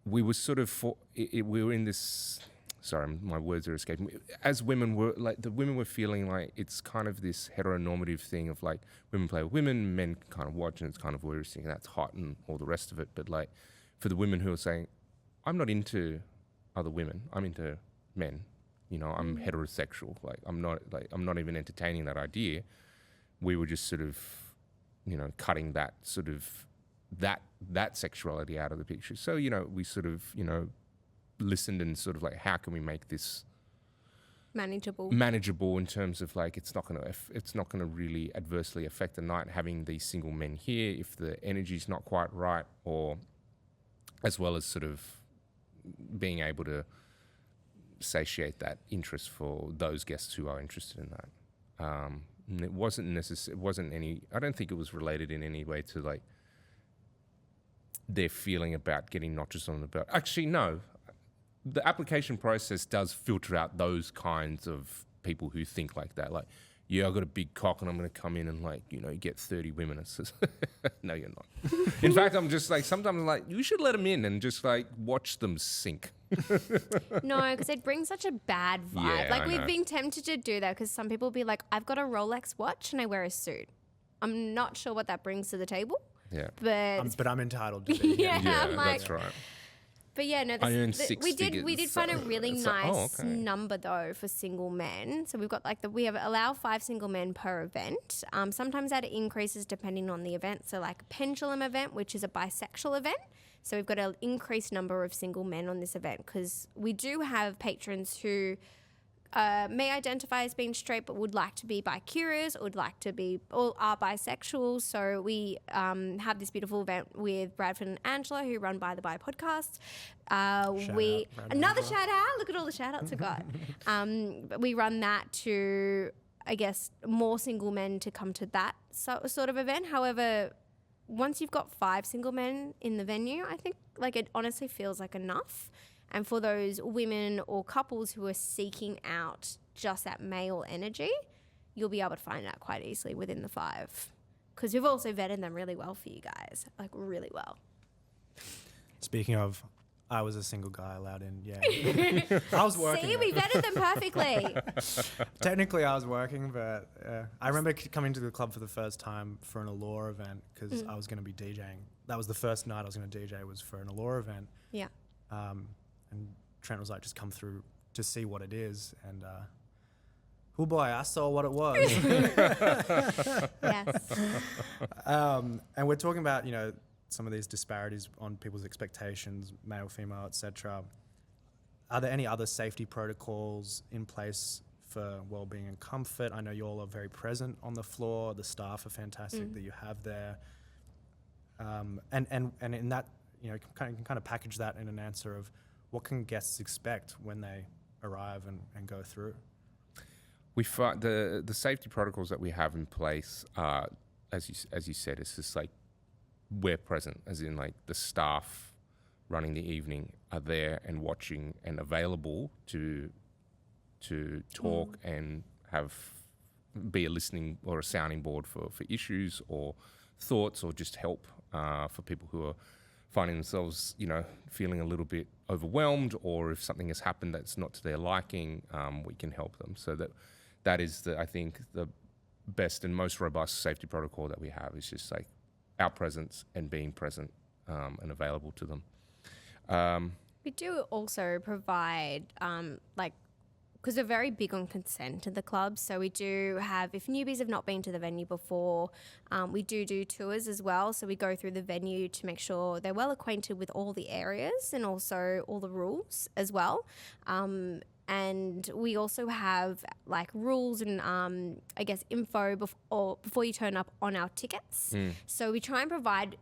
B: we were sort of we were in this. Sorry, my words are escaping me. As women, the women were feeling like it's kind of this heteronormative thing of like women play with women, men kind of watch, and it's kind of voyeuristic, and that's hot and all the rest of it. But like for the women who are saying, I'm not into other women, I'm into men. You know, I'm heterosexual. Like I'm not even entertaining that idea. We were just sort of, you know, cutting that sort of that sexuality out of the picture. So, you know, we sort of, you know, listened and sort of like, how can we make this manageable in terms of like it's not going to really adversely affect the night having these single men here if the energy's not quite right, or as well as sort of being able to satiate that interest for those guests who are interested in that. And it wasn't I don't think it was related in any way to like their feeling about getting notches on the belt. Actually, no. The application process does filter out those kinds of people who think like that. Like, yeah, I've got a big cock and I'm going to come in and like, you know, get 30 women. It's just, no, you're not. In fact, I'm just like, sometimes I'm like, you should let them in and just like watch them sink.
A: No, because it brings such a bad vibe.
B: Yeah,
A: like
B: I
A: we've
B: know.
A: been tempted to do that because some people will be like, I've got a Rolex watch and I wear a suit. I'm not sure what that brings to the table.
B: Yeah.
A: But
C: I'm entitled to be.
A: yeah,
B: Yeah,
A: I'm like,
B: that's right.
A: but yeah, no,
B: I earn six
A: we
B: figures,
A: did find a really
B: it's like,
A: nice
B: oh, okay.
A: number though for single men. So we've got like allow 5 single men per event. Sometimes that increases depending on the event. So like a pendulum event, which is a bisexual event. So we've got an increased number of single men on this event because we do have patrons who may identify as being straight but would like to be bi-curious or would like to be or are bisexual. So we have this beautiful event with Bradford and Angela who run By the Bi podcast. Another shout out. Look at all the shout outs I got. We run that to, I guess, more single men to come to that sort of event. However, once you've got 5 single men in the venue, I think like it honestly feels like enough. And for those women or couples who are seeking out just that male energy, you'll be able to find that quite easily within the 5. Because we've also vetted them really well for you guys, like really well.
C: Speaking of, I was a single guy allowed in. Yeah, I was working.
A: See, we vetted them perfectly.
C: Technically, I was working, but I remember coming to the club for the first time for an Allure event because I was going to be DJing. That was the first night I was going to DJ was for an Allure event.
A: Yeah.
C: And Trent was like, just come through to see what it is. And, oh boy, I saw what it was.
A: Yes.
C: And we're talking about, you know, some of these disparities on people's expectations, male, female, etc. Are there any other safety protocols in place for well-being and comfort? I know you all are very present on the floor. The staff are fantastic that you have there. And in that, you know, can kind of package that in an answer of what can guests expect when they arrive and go through?
B: We find the safety protocols that we have in place are, as you said, it's just like we're present, as in like the staff running the evening are there and watching and available to talk and be a listening or a sounding board for issues or thoughts or just help for people who are finding themselves, you know, feeling a little bit overwhelmed, or if something has happened that's not to their liking, we can help them. So that is I think the best and most robust safety protocol that we have is just like our presence and being present and available to them.
A: We do also provide because we're very big on consent at the club. So we do have, if newbies have not been to the venue before, we do tours as well. So we go through the venue to make sure they're well acquainted with all the areas and also all the rules as well. And we also have like rules and I guess info before you turn up on our tickets. So we try and provide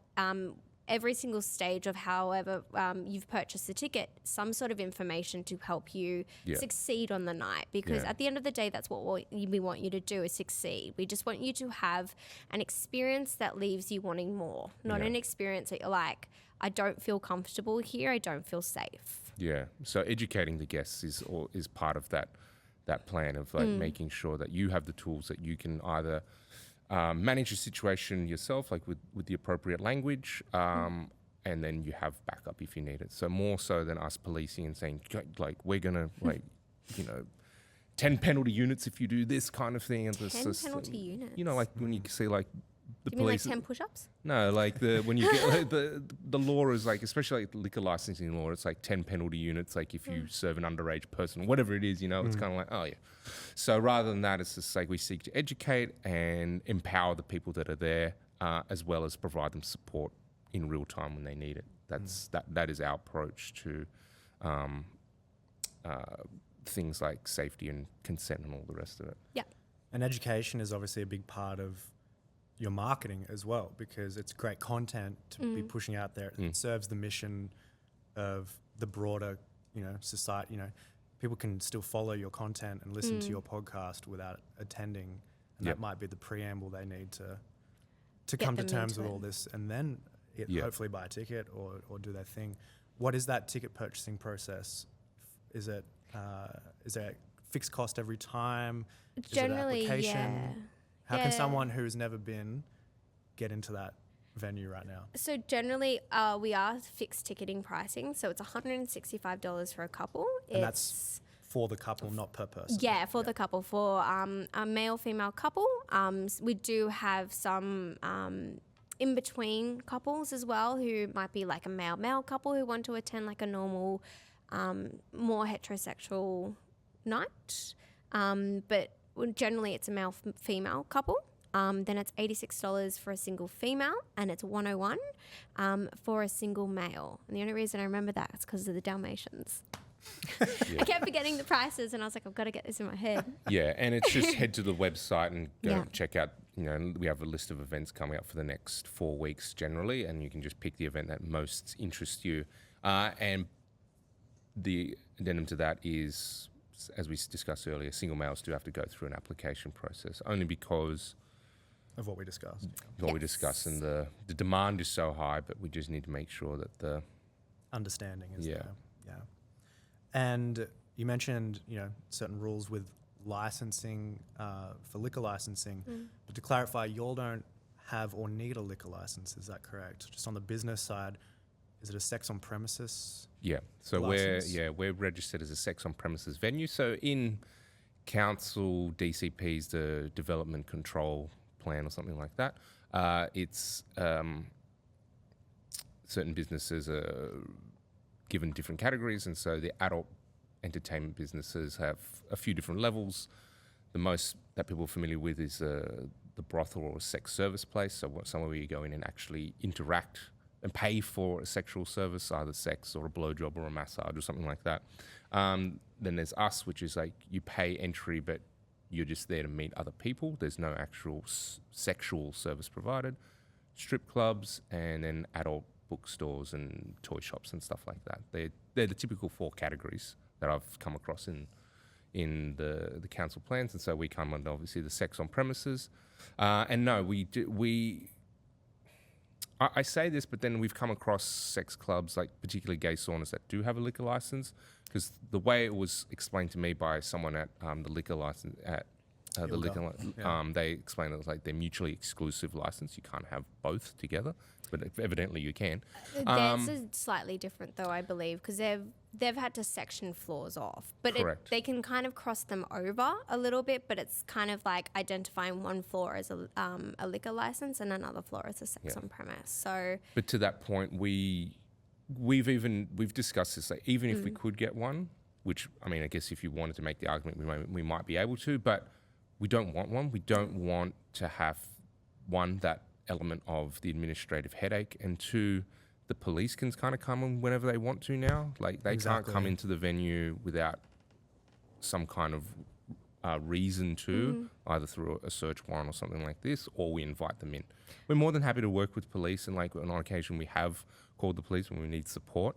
A: every single stage of however you've purchased the ticket, some sort of information to help you succeed on the night. Because at the end of the day, that's what we want you to do, is succeed. We just want you to have an experience that leaves you wanting more, not an experience that you're like, I don't feel comfortable here, I don't feel safe.
B: Yeah, so educating the guests is part of that plan of like making sure that you have the tools that you can either manage your situation yourself, like with the appropriate language, and then you have backup if you need it. So more so than us policing and saying, like, we're going to, like, 10 penalty units if you do this kind of thing. And
A: 10 penalty units?
B: Like when you see, like, the
A: do you
B: police...
A: mean like 10 push-ups?
B: No, like when you get like, the law is like, especially like the liquor licensing law, it's like 10 penalty units. Like if you serve an underage person, whatever it is, it's kind of like, oh yeah. So rather than that, it's just like we seek to educate and empower the people that are there, as well as provide them support in real time when they need it. That is our approach to things like safety and consent and all the rest of it.
A: Yeah.
C: And education is obviously a big part of your marketing as well, because it's great content to be pushing out there. It serves the mission of the broader, society. People can still follow your content and listen to your podcast without attending, and that might be the preamble they need to come to terms with all this, and then hopefully buy a ticket or do their thing. What is that ticket purchasing process? Is there a fixed cost every time?
A: Generally,
C: is it an application?
A: yeah.
C: How can someone who's never been get into that venue right now?
A: So generally, we are fixed ticketing pricing. So it's $165 for a couple.
C: And that's for the couple, not per person?
A: Yeah, for the couple. For a male-female couple, we do have some in-between couples as well who might be like a male-male couple who want to attend like a normal, more heterosexual night. But generally it's a male-female couple. Then it's $86 for a single female, and it's $101 for a single male. And the only reason I remember that is because of the Dalmatians. I kept forgetting the prices, and I was like, I've got to get this in my head.
B: Yeah, and it's just head to the website and go check out. We have a list of events coming up for the next 4 weeks generally, and you can just pick the event that most interests you. And the addendum to that is, as we discussed earlier, single males do have to go through an application process, only because
C: of what we discussed.
B: What we discussed, and the demand is so high, but we just need to make sure that the
C: understanding is there. Yeah. And you mentioned, certain rules with licensing for liquor licensing, but to clarify, you all don't have or need a liquor license. Is that correct? Just on the business side, is it a sex on premises?
B: Yeah. So we're registered as a sex on premises venue. So in council DCP's, the development control plan or something like that, it's certain businesses are given different categories, and so the adult entertainment businesses have a few different levels. The most that people are familiar with is the brothel or a sex service place, so somewhere where you go in and actually interact and pay for a sexual service, either sex or a blowjob or a massage or something like that. Then there's us, which is like you pay entry, but you're just there to meet other people. There's no actual sexual service provided. Strip clubs, and then adult bookstores and toy shops and stuff like that. They're the typical 4 categories that I've come across in the council plans, and so we come under obviously the sex on premises. And no, I say this, but then we've come across sex clubs, like particularly gay saunas, that do have a liquor license, because the way it was explained to me by someone at the liquor license at they explained it was like they're mutually exclusive license. You can't have both together, but evidently you can.
A: Theirs is slightly different though, I believe, because they've had to section floors off, but they can kind of cross them over a little bit, but it's kind of like identifying one floor as a liquor license and another floor as a sex on premise. So,
B: but to that point, we've discussed this. Like, even if we could get one, which I mean, I guess if you wanted to make the argument, we might be able to, but we don't want one. We don't want to have, one, that element of the administrative headache, and 2, the police can kind of come in whenever they want to now. Like they can't come into the venue without some kind of reason to, either through a search warrant or something like this, or we invite them in. We're more than happy to work with police, and like on occasion we have called the police when we need support.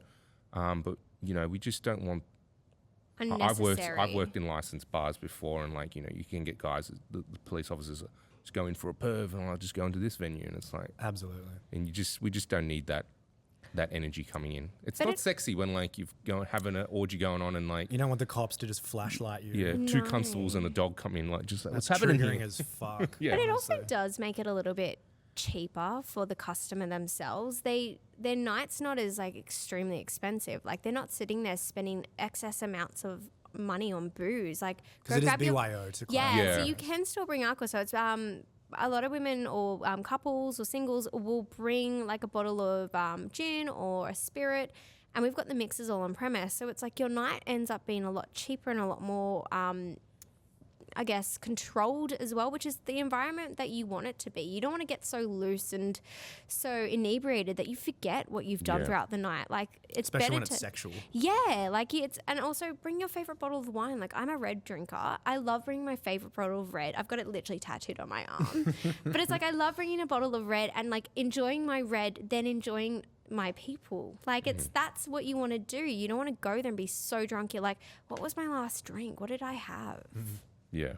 B: But we just don't want. I've worked in licensed bars before, and like you can get guys, the police officers just go in for a perv, and I'll just go into this venue, and it's like
C: absolutely.
B: And we just don't need that energy coming in. It's not sexy when like you've having an orgy going on, and like
C: you don't want the cops to just flashlight you.
B: Yeah, 2 constables and a dog come in, like just like, what's happening here?
C: As fuck.
A: Yeah, but it also does make it a little bit cheaper for the customer themselves. Their night's not as like extremely expensive. Like they're not sitting there spending excess amounts of money on booze. Like
C: because it is BYO to club.
A: Yeah, so you can still bring alcohol. So it's a lot of women or couples or singles will bring like a bottle of gin or a spirit, and we've got the mixers all on premise. So it's like your night ends up being a lot cheaper and a lot more I guess, controlled as well, which is the environment that you want it to be. You don't want to get so loose and so inebriated that you forget what you've done throughout the night. Like, it's
C: especially
A: better
C: when it's sexual.
A: Yeah, like and also bring your favorite bottle of wine. Like, I'm a red drinker. I love bringing my favorite bottle of red. I've got it literally tattooed on my arm. But it's like, I love bringing a bottle of red and like enjoying my red, then enjoying my people. Like, that's what you want to do. You don't want to go there and be so drunk. You're like, what was my last drink? What did I have?
B: Yeah.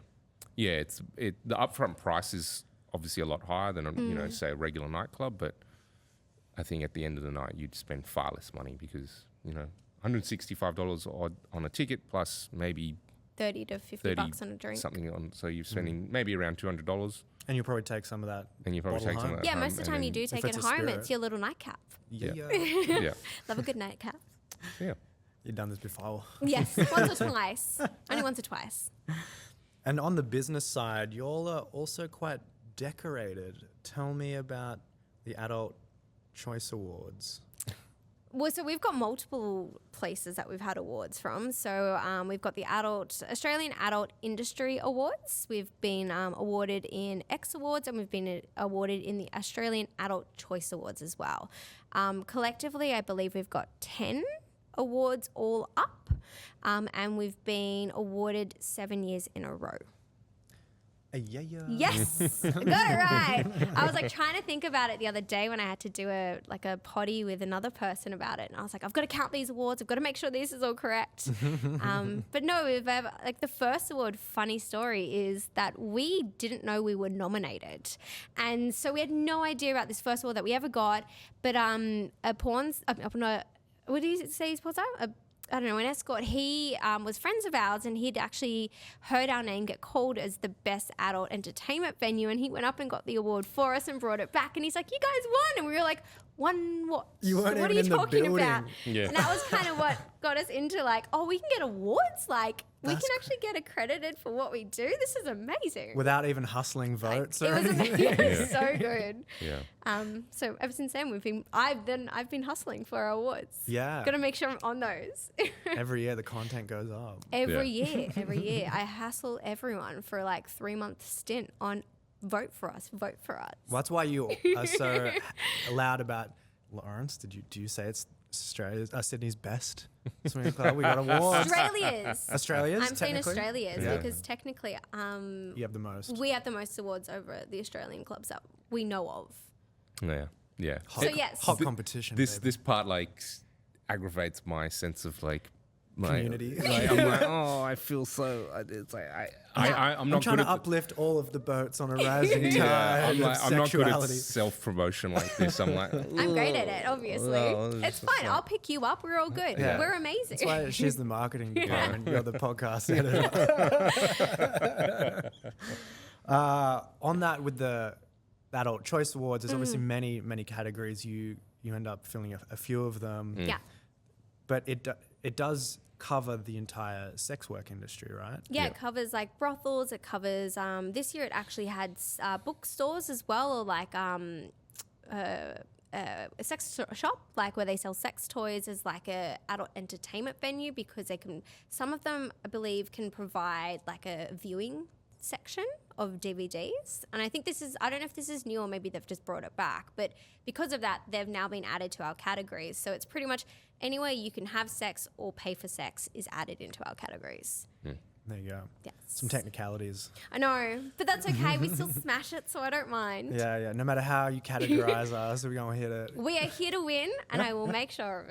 B: Yeah, the upfront price is obviously a lot higher than, say a regular nightclub, but I think at the end of the night you'd spend far less money because, $165 odd on a ticket plus maybe
A: 30 to 50 bucks on a drink.
B: Something on, so you're spending maybe around $200.
C: And you'll probably take some of that.
B: And you probably take some of that.
A: Yeah,
B: home,
A: most of the time you do take it home. It's your little nightcap.
C: Yeah.
B: Yeah.
A: Love a good nightcap.
B: Yeah.
C: You've done this before.
A: Yes, once or twice. Only once or twice.
C: And on the business side, y'all are also quite decorated. Tell me about the Adult Choice Awards.
A: Well, so we've got multiple places that we've had awards from. So we've got the Australian Adult Industry Awards. We've been awarded in X Awards, and we've been awarded in the Australian Adult Choice Awards as well. Collectively, I believe we've got 10 awards all up, and we've been awarded 7 years in a row. Yes, got it right. I was like trying to think about it the other day when I had to do a potty with another person about it, and I was like, I've got to count these awards. I've got to make sure this is all correct. But no, the first award. Funny story is that we didn't know we were nominated, and so we had no idea about this first award that we ever got. But what do you say his porn star? I don't know, an escort. He was friends of ours, and he'd actually heard our name get called as the best adult entertainment venue, and he went up and got the award for us and brought it back, and he's like, you guys won. And we were like, won what?
C: You weren't
A: what
C: even
A: are you
C: in the
A: talking
C: building.
A: about?
B: Yeah.
A: And that was kind of what got us into like, oh, we can get awards? Like, we
C: That's
A: can actually get accredited for what we do? This is amazing.
C: Without even hustling votes
A: It
C: or
A: was
C: anything.
A: amazing. It was so good.
B: Yeah.
A: So ever since then, I've been hustling for our awards.
C: Yeah.
A: Got to make sure I'm on those.
C: Every year the content goes up.
A: Every year. I hassle everyone for like 3-month stint on vote for us.
C: Well, that's why you are so loud about Lawrence. Do you say it's Sydney's best swimming club? We got awards.
A: Australia's.
C: Australia's.
A: I'm saying
C: technically?
A: Australia's
B: Yeah.
A: because technically,
C: You have the most.
A: we have the most awards over the Australian clubs that we know of.
B: Yeah. Yeah.
C: Hot,
A: So yes.
C: hot competition. baby.
B: This part aggravates my sense of
C: Community.
B: I'm like, oh, I feel so. It's like I'm not
C: I'm trying
B: good
C: to
B: at
C: uplift all of the boats on a rising
B: yeah,
C: tide.
B: I'm not good at
C: sexuality.
B: self-promotion like this. I'm like,
A: I'm great at it, obviously.
B: Well,
A: it's fine. I'll pick you up. We're all good.
B: Yeah.
A: We're amazing.
C: That's why she's the marketing department. You're the podcast editor. On that, with the Adult Choice Awards, there's obviously many, many categories. You end up filling a few of them.
A: Yeah.
C: But it does cover the entire sex work industry, right?
A: Yeah, it covers like brothels. It covers, this year it actually had bookstores as well, or like a sex shop, like where they sell sex toys as like a adult entertainment venue, because some of them I believe can provide like a viewing section of DVDs. And I think I don't know if this is new or maybe they've just brought it back, but because of that, they've now been added to our categories. So it's pretty much anywhere you can have sex or pay for sex is added into our categories.
C: There you go.
A: Yes.
C: Some technicalities.
A: I know, but that's okay. We still smash it, so I don't mind.
C: Yeah. No matter how you categorize us, we're going to hit it.
A: We are here to win, and I will make sure of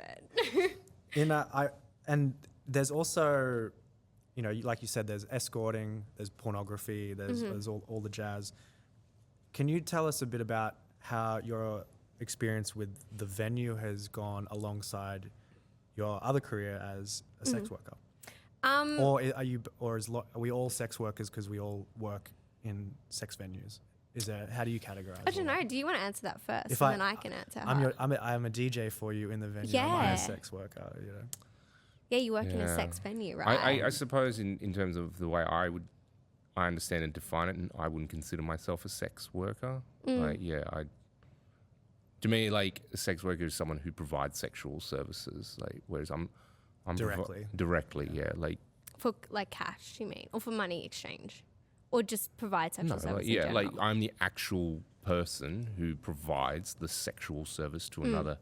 A: it.
C: And there's also, like you said, there's escorting, there's pornography, there's all the jazz. Can you tell us a bit about how your experience with the venue has gone alongside your other career as a sex worker? Or are we all sex workers because we all work in sex venues? How do you categorize?
A: I don't know. Do you want to answer that first, then I can answer?
C: I'm a DJ for you in the venue.
A: Yeah.
C: I'm a sex worker. You know.
A: Yeah, you work in a sex venue, right?
B: I suppose in terms of the way I understand and define it, and I wouldn't consider myself a sex worker. To me, like, a sex worker is someone who provides sexual services. Like, whereas I'm directly, like
A: for like cash, you mean, or for money exchange, or just provide sexual services?
B: Like I'm the actual person who provides the sexual service to another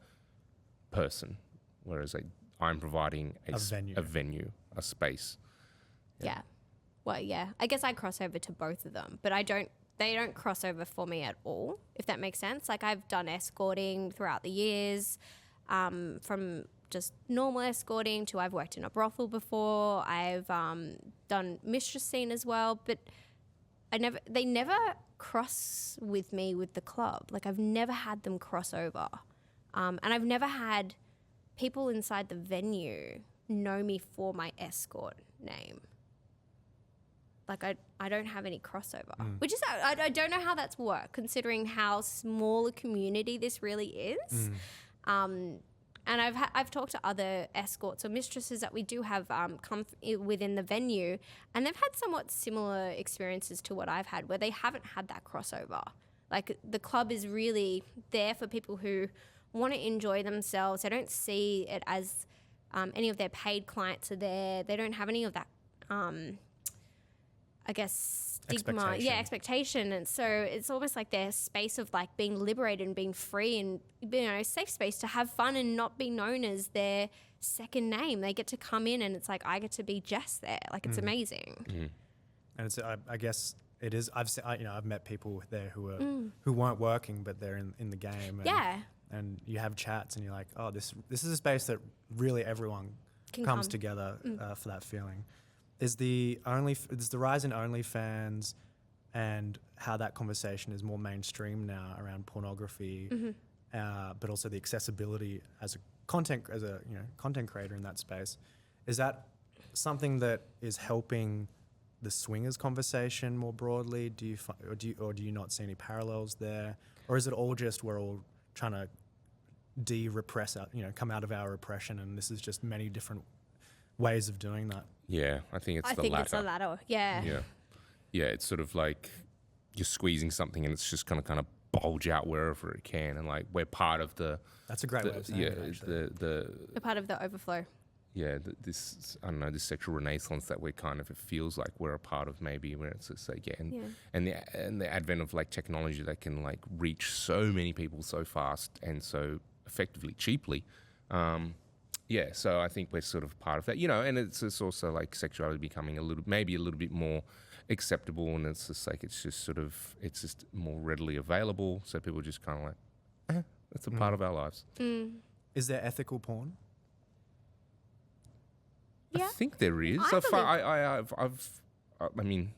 B: person, whereas I'm providing a venue, a space.
A: Yeah. Well, yeah. I guess I cross over to both of them, but they don't cross over for me at all, if that makes sense. Like, I've done escorting throughout the years, from just normal escorting to I've worked in a brothel before. I've done mistress scene as well, but they never cross with me with the club. Like, I've never had them cross over. And I've never had people inside the venue know me for my escort name. Like, I don't have any crossover, which is, I don't know how that's worked, considering how small a community this really is. And I've talked to other escorts or mistresses that we do have come within the venue, and they've had somewhat similar experiences to what I've had, where they haven't had that crossover. Like, the club is really there for people who want to enjoy themselves. They don't see it as any of their paid clients are there. They don't have any of that, I guess, stigma, expectation. And so it's almost like their space of like being liberated and being free and, you know, safe space to have fun and not be known as their second name. They get to come in and it's like, I get to be Jess there. Like, it's amazing.
C: And it's, I guess it is, I've met people there who weren't working, but they're in the game. And, and you have chats and you're like, oh, this is a space that really everyone comes together for that feeling. Is the rise in OnlyFans and how that conversation is more mainstream now around pornography, but also the accessibility as a content creator in that space. Is that something that is helping the swingers conversation more broadly? Do you not see any parallels there, or is it all just we're all trying to de-repress come out of our repression, and this is just many different ways of doing that?
B: Yeah, I think it's the latter. Yeah, it's sort of like you're squeezing something and it's just going to kind of bulge out wherever it can, and like we're part of the. That's
C: a great way of saying it. Actually.
A: We're part of the overflow.
B: Yeah, this sexual renaissance that we're kind of, it feels like we're a part of, maybe, where it's just like and the advent of like technology that can like reach so many people so fast and so effectively cheaply. So I think we're sort of part of that, and it's also like sexuality becoming maybe a little bit more acceptable, and it's just like it's just more readily available, so people just kind of like, it's a part of our lives.
C: Is there ethical porn?
A: Yeah.
B: I think there is. I mean,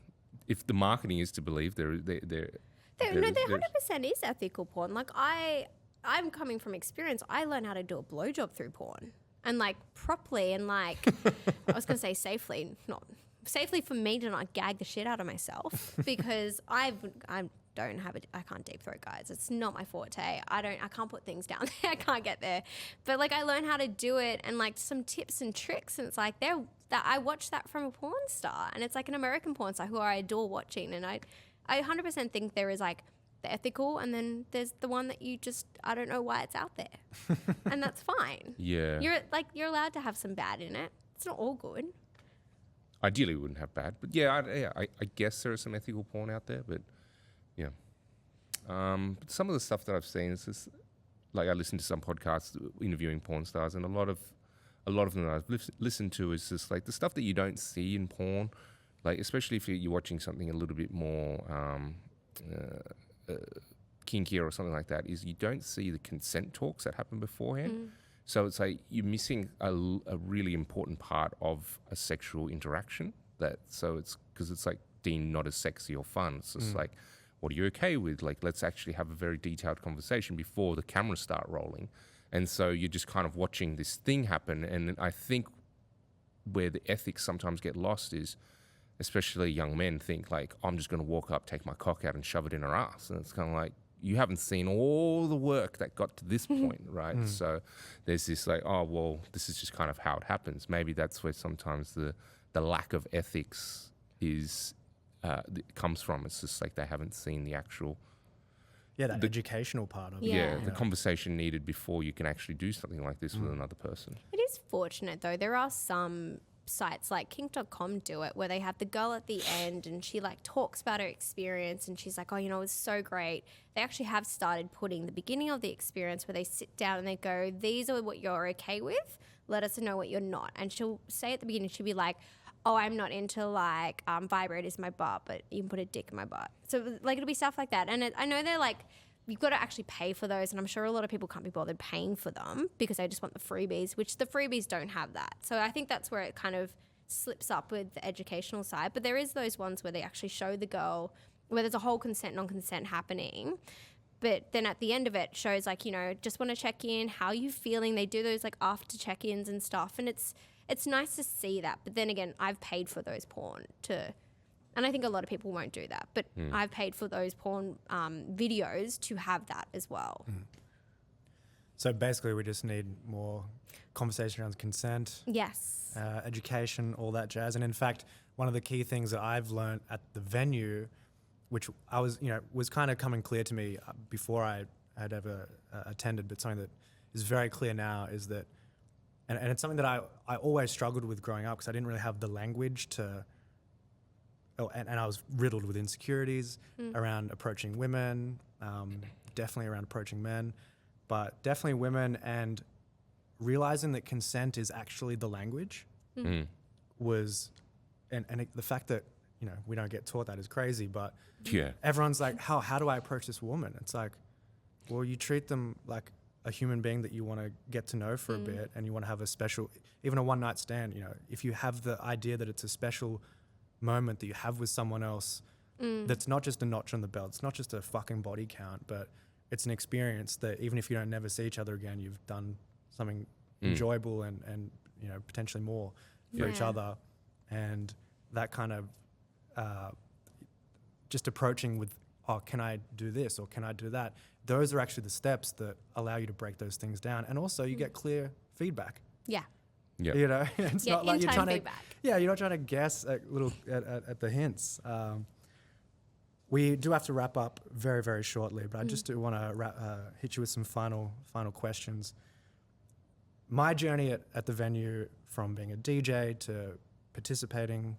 B: if the marketing is to believe, there
A: 100% is ethical porn. Like, I'm coming from experience. I learned how to do a blowjob through porn. And like properly, and like I was gonna say safely, not safely for me to not gag the shit out of myself, because I can't deep throat, guys. It's not my forte. I can't put things down there. I can't get there. But like, I learned how to do it, and like some tips and tricks, and it's like that I watched that from a porn star, and it's like an American porn star who I adore watching, and I 100% think there is like the ethical, and then there's the one that you just, I don't know why it's out there. And that's fine.
B: Yeah.
A: You're allowed to have some bad in it. It's not all good.
B: Ideally we wouldn't have bad, but I guess there is some ethical porn out there, but yeah. Some of the stuff that I've seen is just, like, I listen to some podcasts interviewing porn stars, and a lot of them that I've listened to is just like the stuff that you don't see in porn, like especially if you're watching something a little bit more kinkier or something like that, is you don't see the consent talks that happen beforehand. So it's like you're missing a really important part of a sexual interaction. So it's because it's like deemed not as sexy or fun. It's just like, what are you okay with? Like, let's actually have a very detailed conversation before the cameras start rolling. And so you're just kind of watching this thing happen. And I think where the ethics sometimes get lost is especially young men, think like, I'm just going to walk up, take my cock out and shove it in her ass. And it's kind of like, you haven't seen all the work that got to this point, right? So there's this like, oh, well, this is just kind of how it happens. Maybe that's where sometimes the lack of ethics comes from. It's just like they haven't seen the actual...
C: Yeah, the educational part of it.
B: Yeah, the conversation needed before you can actually do something like this with another person.
A: It is fortunate, though. There are some sites like kink.com do it where they have the girl at the end and she like talks about her experience and she's like, oh, you know, it was so great. They actually have started putting the beginning of the experience where they sit down and they go, these are what you're okay with. Let us know what you're not. And she'll say at the beginning, she'll be like, oh, I'm not into like vibrators in my butt, but you can put a dick in my butt. So like it'll be stuff like that. And I know they're like, you've got to actually pay for those. And I'm sure a lot of people can't be bothered paying for them because they just want the freebies, which the freebies don't have that. So I think that's where it kind of slips up with the educational side. But there is those ones where they actually show the girl where there's a whole consent, non-consent happening. But then at the end of it shows like, you know, just want to check in, how you feeling? They do those like after check-ins and stuff. And it's nice to see that. But then again, I've paid for those porn and I think a lot of people won't do that, but I've paid for those porn videos to have that as well.
C: So basically we just need more conversation around consent.
A: Yes.
C: Education, all that jazz. And in fact, one of the key things that I've learned at the venue, which was kind of coming clear to me before I had ever attended, but something that is very clear now is that, and it's something that I always struggled with growing up because I didn't really have the language and I was riddled with insecurities around approaching women, definitely around approaching men, but definitely women, and realizing that consent is actually the language was, and the fact that, you know, we don't get taught that is crazy, but everyone's like, how do I approach this woman? It's like, well, you treat them like a human being that you want to get to know for a bit, and you want to have a special, even a one night stand, you know, if you have the idea that it's a special moment that you have with someone else, that's not just a notch on the belt, it's not just a fucking body count, but it's an experience that even if you don't never see each other again, you've done something enjoyable and you know, potentially more for each other. And that kind of just approaching with, oh, can I do this or can I do that? Those are actually the steps that allow you to break those things down. And also you get clear feedback.
A: Yeah.
B: Yeah.
C: You know, it's not like you're trying
A: feedback.
C: you're not trying to guess at the hints. We do have to wrap up very, very shortly, but I just do want to hit you with some final questions. My journey at the venue, from being a DJ to participating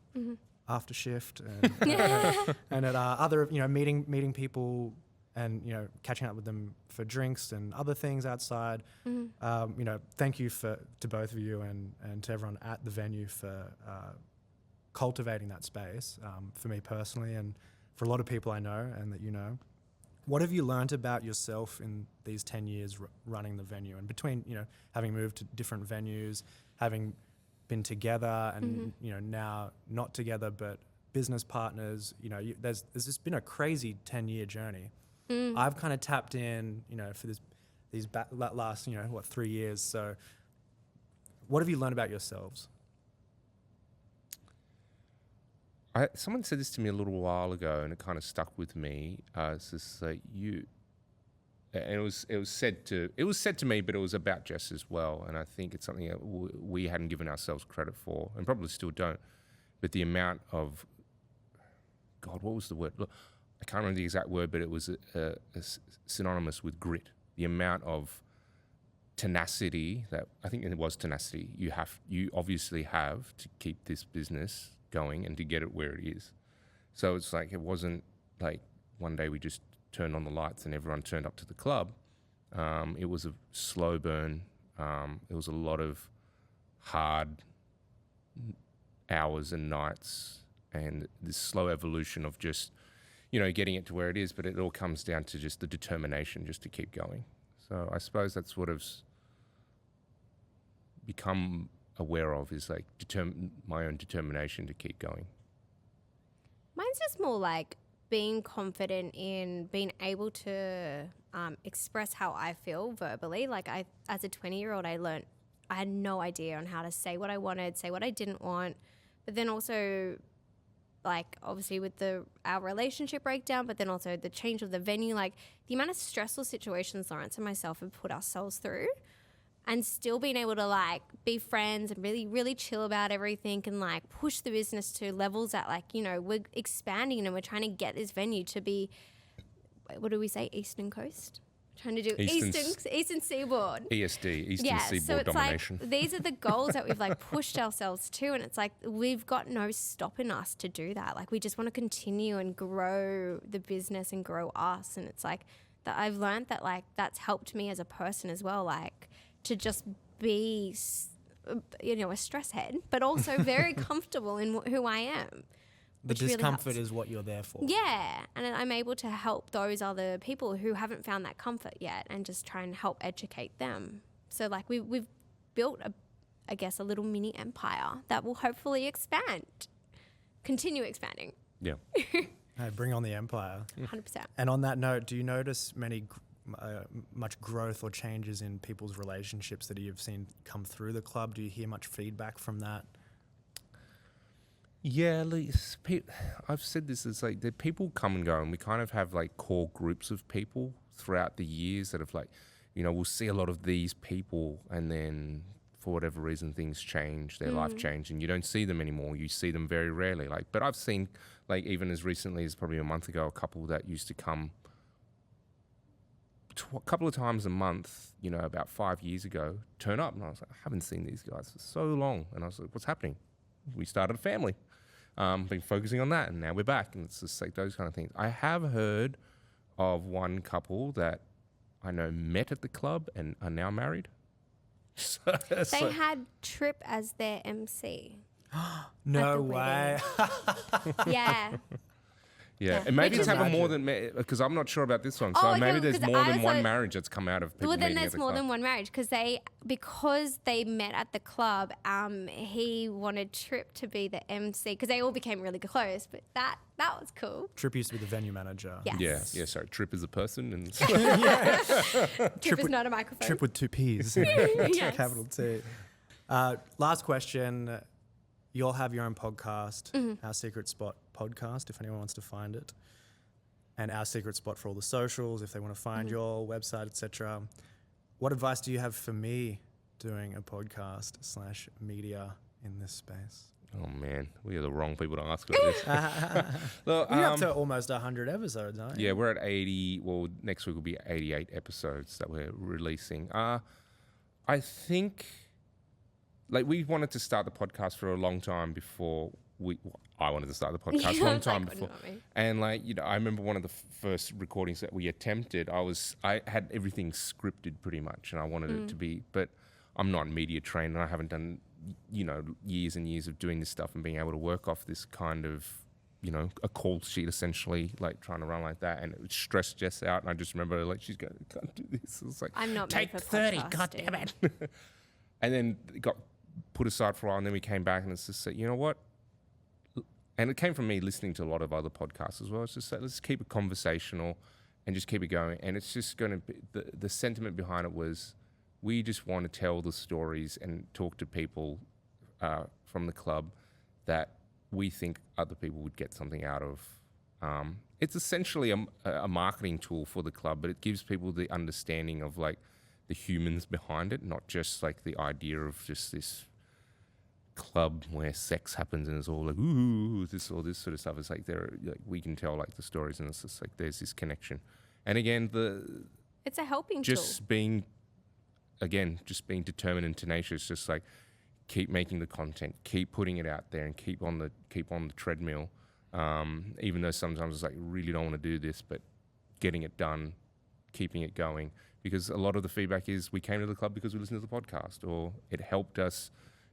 C: after shift and at other, you know, meeting people and, you know, catching up with them for drinks and other things outside. You know, thank you to both of you and to everyone at the venue for cultivating that space for me personally and for a lot of people I know and that you know. What have you learned about yourself in these 10 years running the venue, and between, you know, having moved to different venues, having been together and, you know, now not together but business partners, you know, there's just been a crazy 10-year journey. I've kind of tapped in, you know, for these last, you know, 3 years. So what have you learned about yourselves?
B: Someone said this to me a little while ago, and it kind of stuck with me. It's just like and it was said to me, but it was about Jess as well. And I think it's something that we hadn't given ourselves credit for, and probably still don't. But the amount of, God, what was the word? Look, I can't remember the exact word, but it was synonymous with grit. The amount of tenacity that, I think it was tenacity, you obviously have to keep this business going and to get it where it is. So it's like, it wasn't like one day we just turned on the lights and everyone turned up to the club. It was a slow burn. It was a lot of hard hours and nights and this slow evolution of just, you know, getting it to where it is, but it all comes down to just the determination just to keep going. So I suppose that's what I've become aware of, is like my own determination to keep going.
A: Mine's just more like being confident in being able to express how I feel verbally. Like as a 20-year-old, I had no idea on how to say what I wanted, say what I didn't want, but then also like obviously with our relationship breakdown, but then also the change of the venue, like the amount of stressful situations Lawrence and myself have put ourselves through, and still being able to like be friends and really, really chill about everything and like push the business to levels that like, you know, we're expanding and we're trying to get this venue to be, what do we say, Eastern Coast? Trying to do Eastern Seaboard.
B: ESD, Eastern Seaboard domination.
A: Like, these are the goals that we've like pushed ourselves to, and it's like we've got no stopping us to do that. Like we just want to continue and grow the business and grow us, and it's like that I've learned that like that's helped me as a person as well, like to just be, you know, a stress head, but also very comfortable in who I am.
C: The discomfort is what you're there for.
A: Yeah, and I'm able to help those other people who haven't found that comfort yet, and just try and help educate them. So like we've built I guess a little mini empire that will hopefully continue expanding.
B: Yeah.
C: Hey, bring on the empire.
A: 100%.
C: And on that note, do you notice much growth or changes in people's relationships that you've seen come through the club? Do you hear much feedback from that?
B: Yeah, I've said this, it's like the people come and go, and we kind of have like core groups of people throughout the years that have like, you know, we'll see a lot of these people, and then for whatever reason things change, their life change, and you don't see them anymore. You see them very rarely. Like, but I've seen like even as recently as probably a month ago, a couple that used to come a couple of times a month, you know, about 5 years ago, turn up, and I was like, I haven't seen these guys for so long, and I was like, what's happening? We started a family. Been focusing on that, and now we're back, and it's just like those kind of things. I have heard of one couple that I know met at the club and are now married.
A: They had Trip as their MC.
C: No way.
A: Yeah.
B: Yeah, and maybe it's happened more than, because I'm not sure about this one. So maybe there's more than one marriage that's come out of people meeting at the club.
A: Well, then there's more than one marriage, because they met at the club. He wanted Trip to be the MC because they all became really close. But that was cool.
C: Trip used to be the venue manager.
A: Yes.
B: Yeah. Sorry, Trip is a person, and
A: Trip is not a microphone.
C: Trip with 2 P's.
A: Yes.
C: Capital T. Last question. You all have your own podcast, Our Secret Spot podcast, if anyone wants to find it, and Our Secret Spot for all the socials, if they want to find your website, etc. What advice do you have for me doing a podcast / media in this space?
B: oh man, we are the wrong people to ask about this. Look,
C: We're up to almost 100 episodes, aren't you?
B: Yeah, we're at 80. Well, next week will be 88 episodes that we're releasing. I think, like, we wanted to start the podcast for a long time before I wanted to start the podcast a long time before. And like, you know, I remember one of the first recordings that we attempted, I had everything scripted pretty much, and I wanted it to be, but I'm not media trained, and I haven't done, you know, years and years of doing this stuff and being able to work off this kind of, you know, a call sheet essentially, like trying to run like that, and it stressed Jess out. And I just remember like, she's going, I can't do this. It's like,
A: I'm not
B: take
A: made for
B: 30,
A: podcasting.
B: God damn it. And then it got put aside for a while, and then we came back, and it's just like, you know what? And it came from me listening to a lot of other podcasts as well. It's just like, let's keep it conversational and just keep it going. And it's just going to be, the sentiment behind it was, we just want to tell the stories and talk to people from the club that we think other people would get something out of. It's essentially a marketing tool for the club, but it gives people the understanding of like the humans behind it, not just like the idea of just this club where sex happens and it's all like, ooh, this all this sort of stuff. It's like we can tell like the stories, and it's just like there's this connection. And again,
A: it's a helping
B: just
A: tool.
B: being determined and tenacious, just like keep making the content, keep putting it out there, and keep on the treadmill. Even though sometimes it's like, really don't want to do this, but getting it done, keeping it going. Because a lot of the feedback is, we came to the club because we listened to the podcast, or it helped us,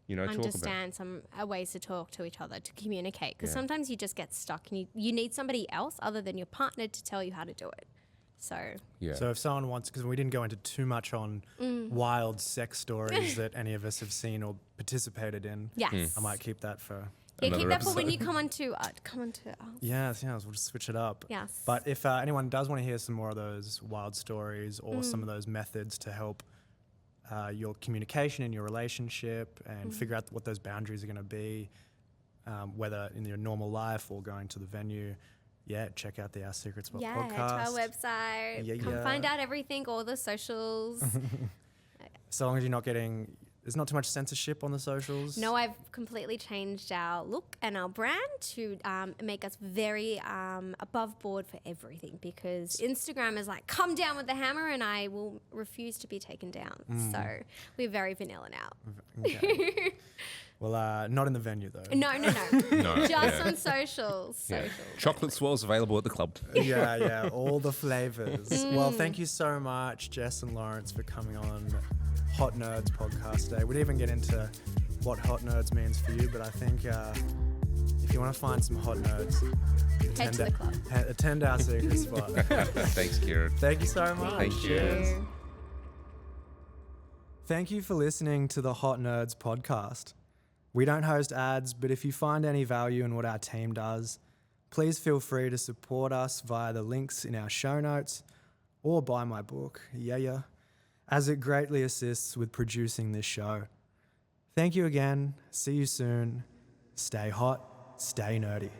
B: you know,
A: understand some ways to talk to each other, to communicate. Because sometimes you just get stuck, and you need somebody else other than your partner to tell you how to do it. So
C: So if someone wants, because we didn't go into too much on wild sex stories that any of us have seen or participated in.
A: Yes.
C: I might keep that for
A: keep that
B: episode.
A: for when you come onto
C: Yes, we'll just switch it up.
A: Yes.
C: But if anyone does want to hear some more of those wild stories or some of those methods to help your communication in your relationship and figure out what those boundaries are going to be, whether in your normal life or going to the venue. Yeah, check out the Our Secret Spot
A: Yeah,
C: podcast.
A: to our website. Come find out everything, all the socials.
C: So long as you're not getting... There's not too much censorship on the socials?
A: No, I've completely changed our look and our brand to make us very above board for everything, because Instagram is like, come down with the hammer and I will refuse to be taken down. So we're very vanilla now.
C: Okay. Well, not in the venue though.
A: No.
B: No,
A: Just on socials.
B: Yeah.
A: Socials.
B: Chocolate swirls available at the club.
C: Yeah, all the flavors. Well, thank you so much, Jess and Lawrence, for coming on Hot Nerds podcast today. We didn't even get into what Hot Nerds means for you, but I think if you want to find some hot nerds,
A: Head to the club.
C: Attend Our Secret Spot.
B: Thanks, Kieran.
C: Thank you so much.
B: Thank you.
C: Thank you for listening to the Hot Nerds podcast. We don't host ads, but if you find any value in what our team does, please feel free to support us via the links in our show notes or buy my book, as it greatly assists with producing this show. Thank you again. See you soon. Stay hot, stay nerdy.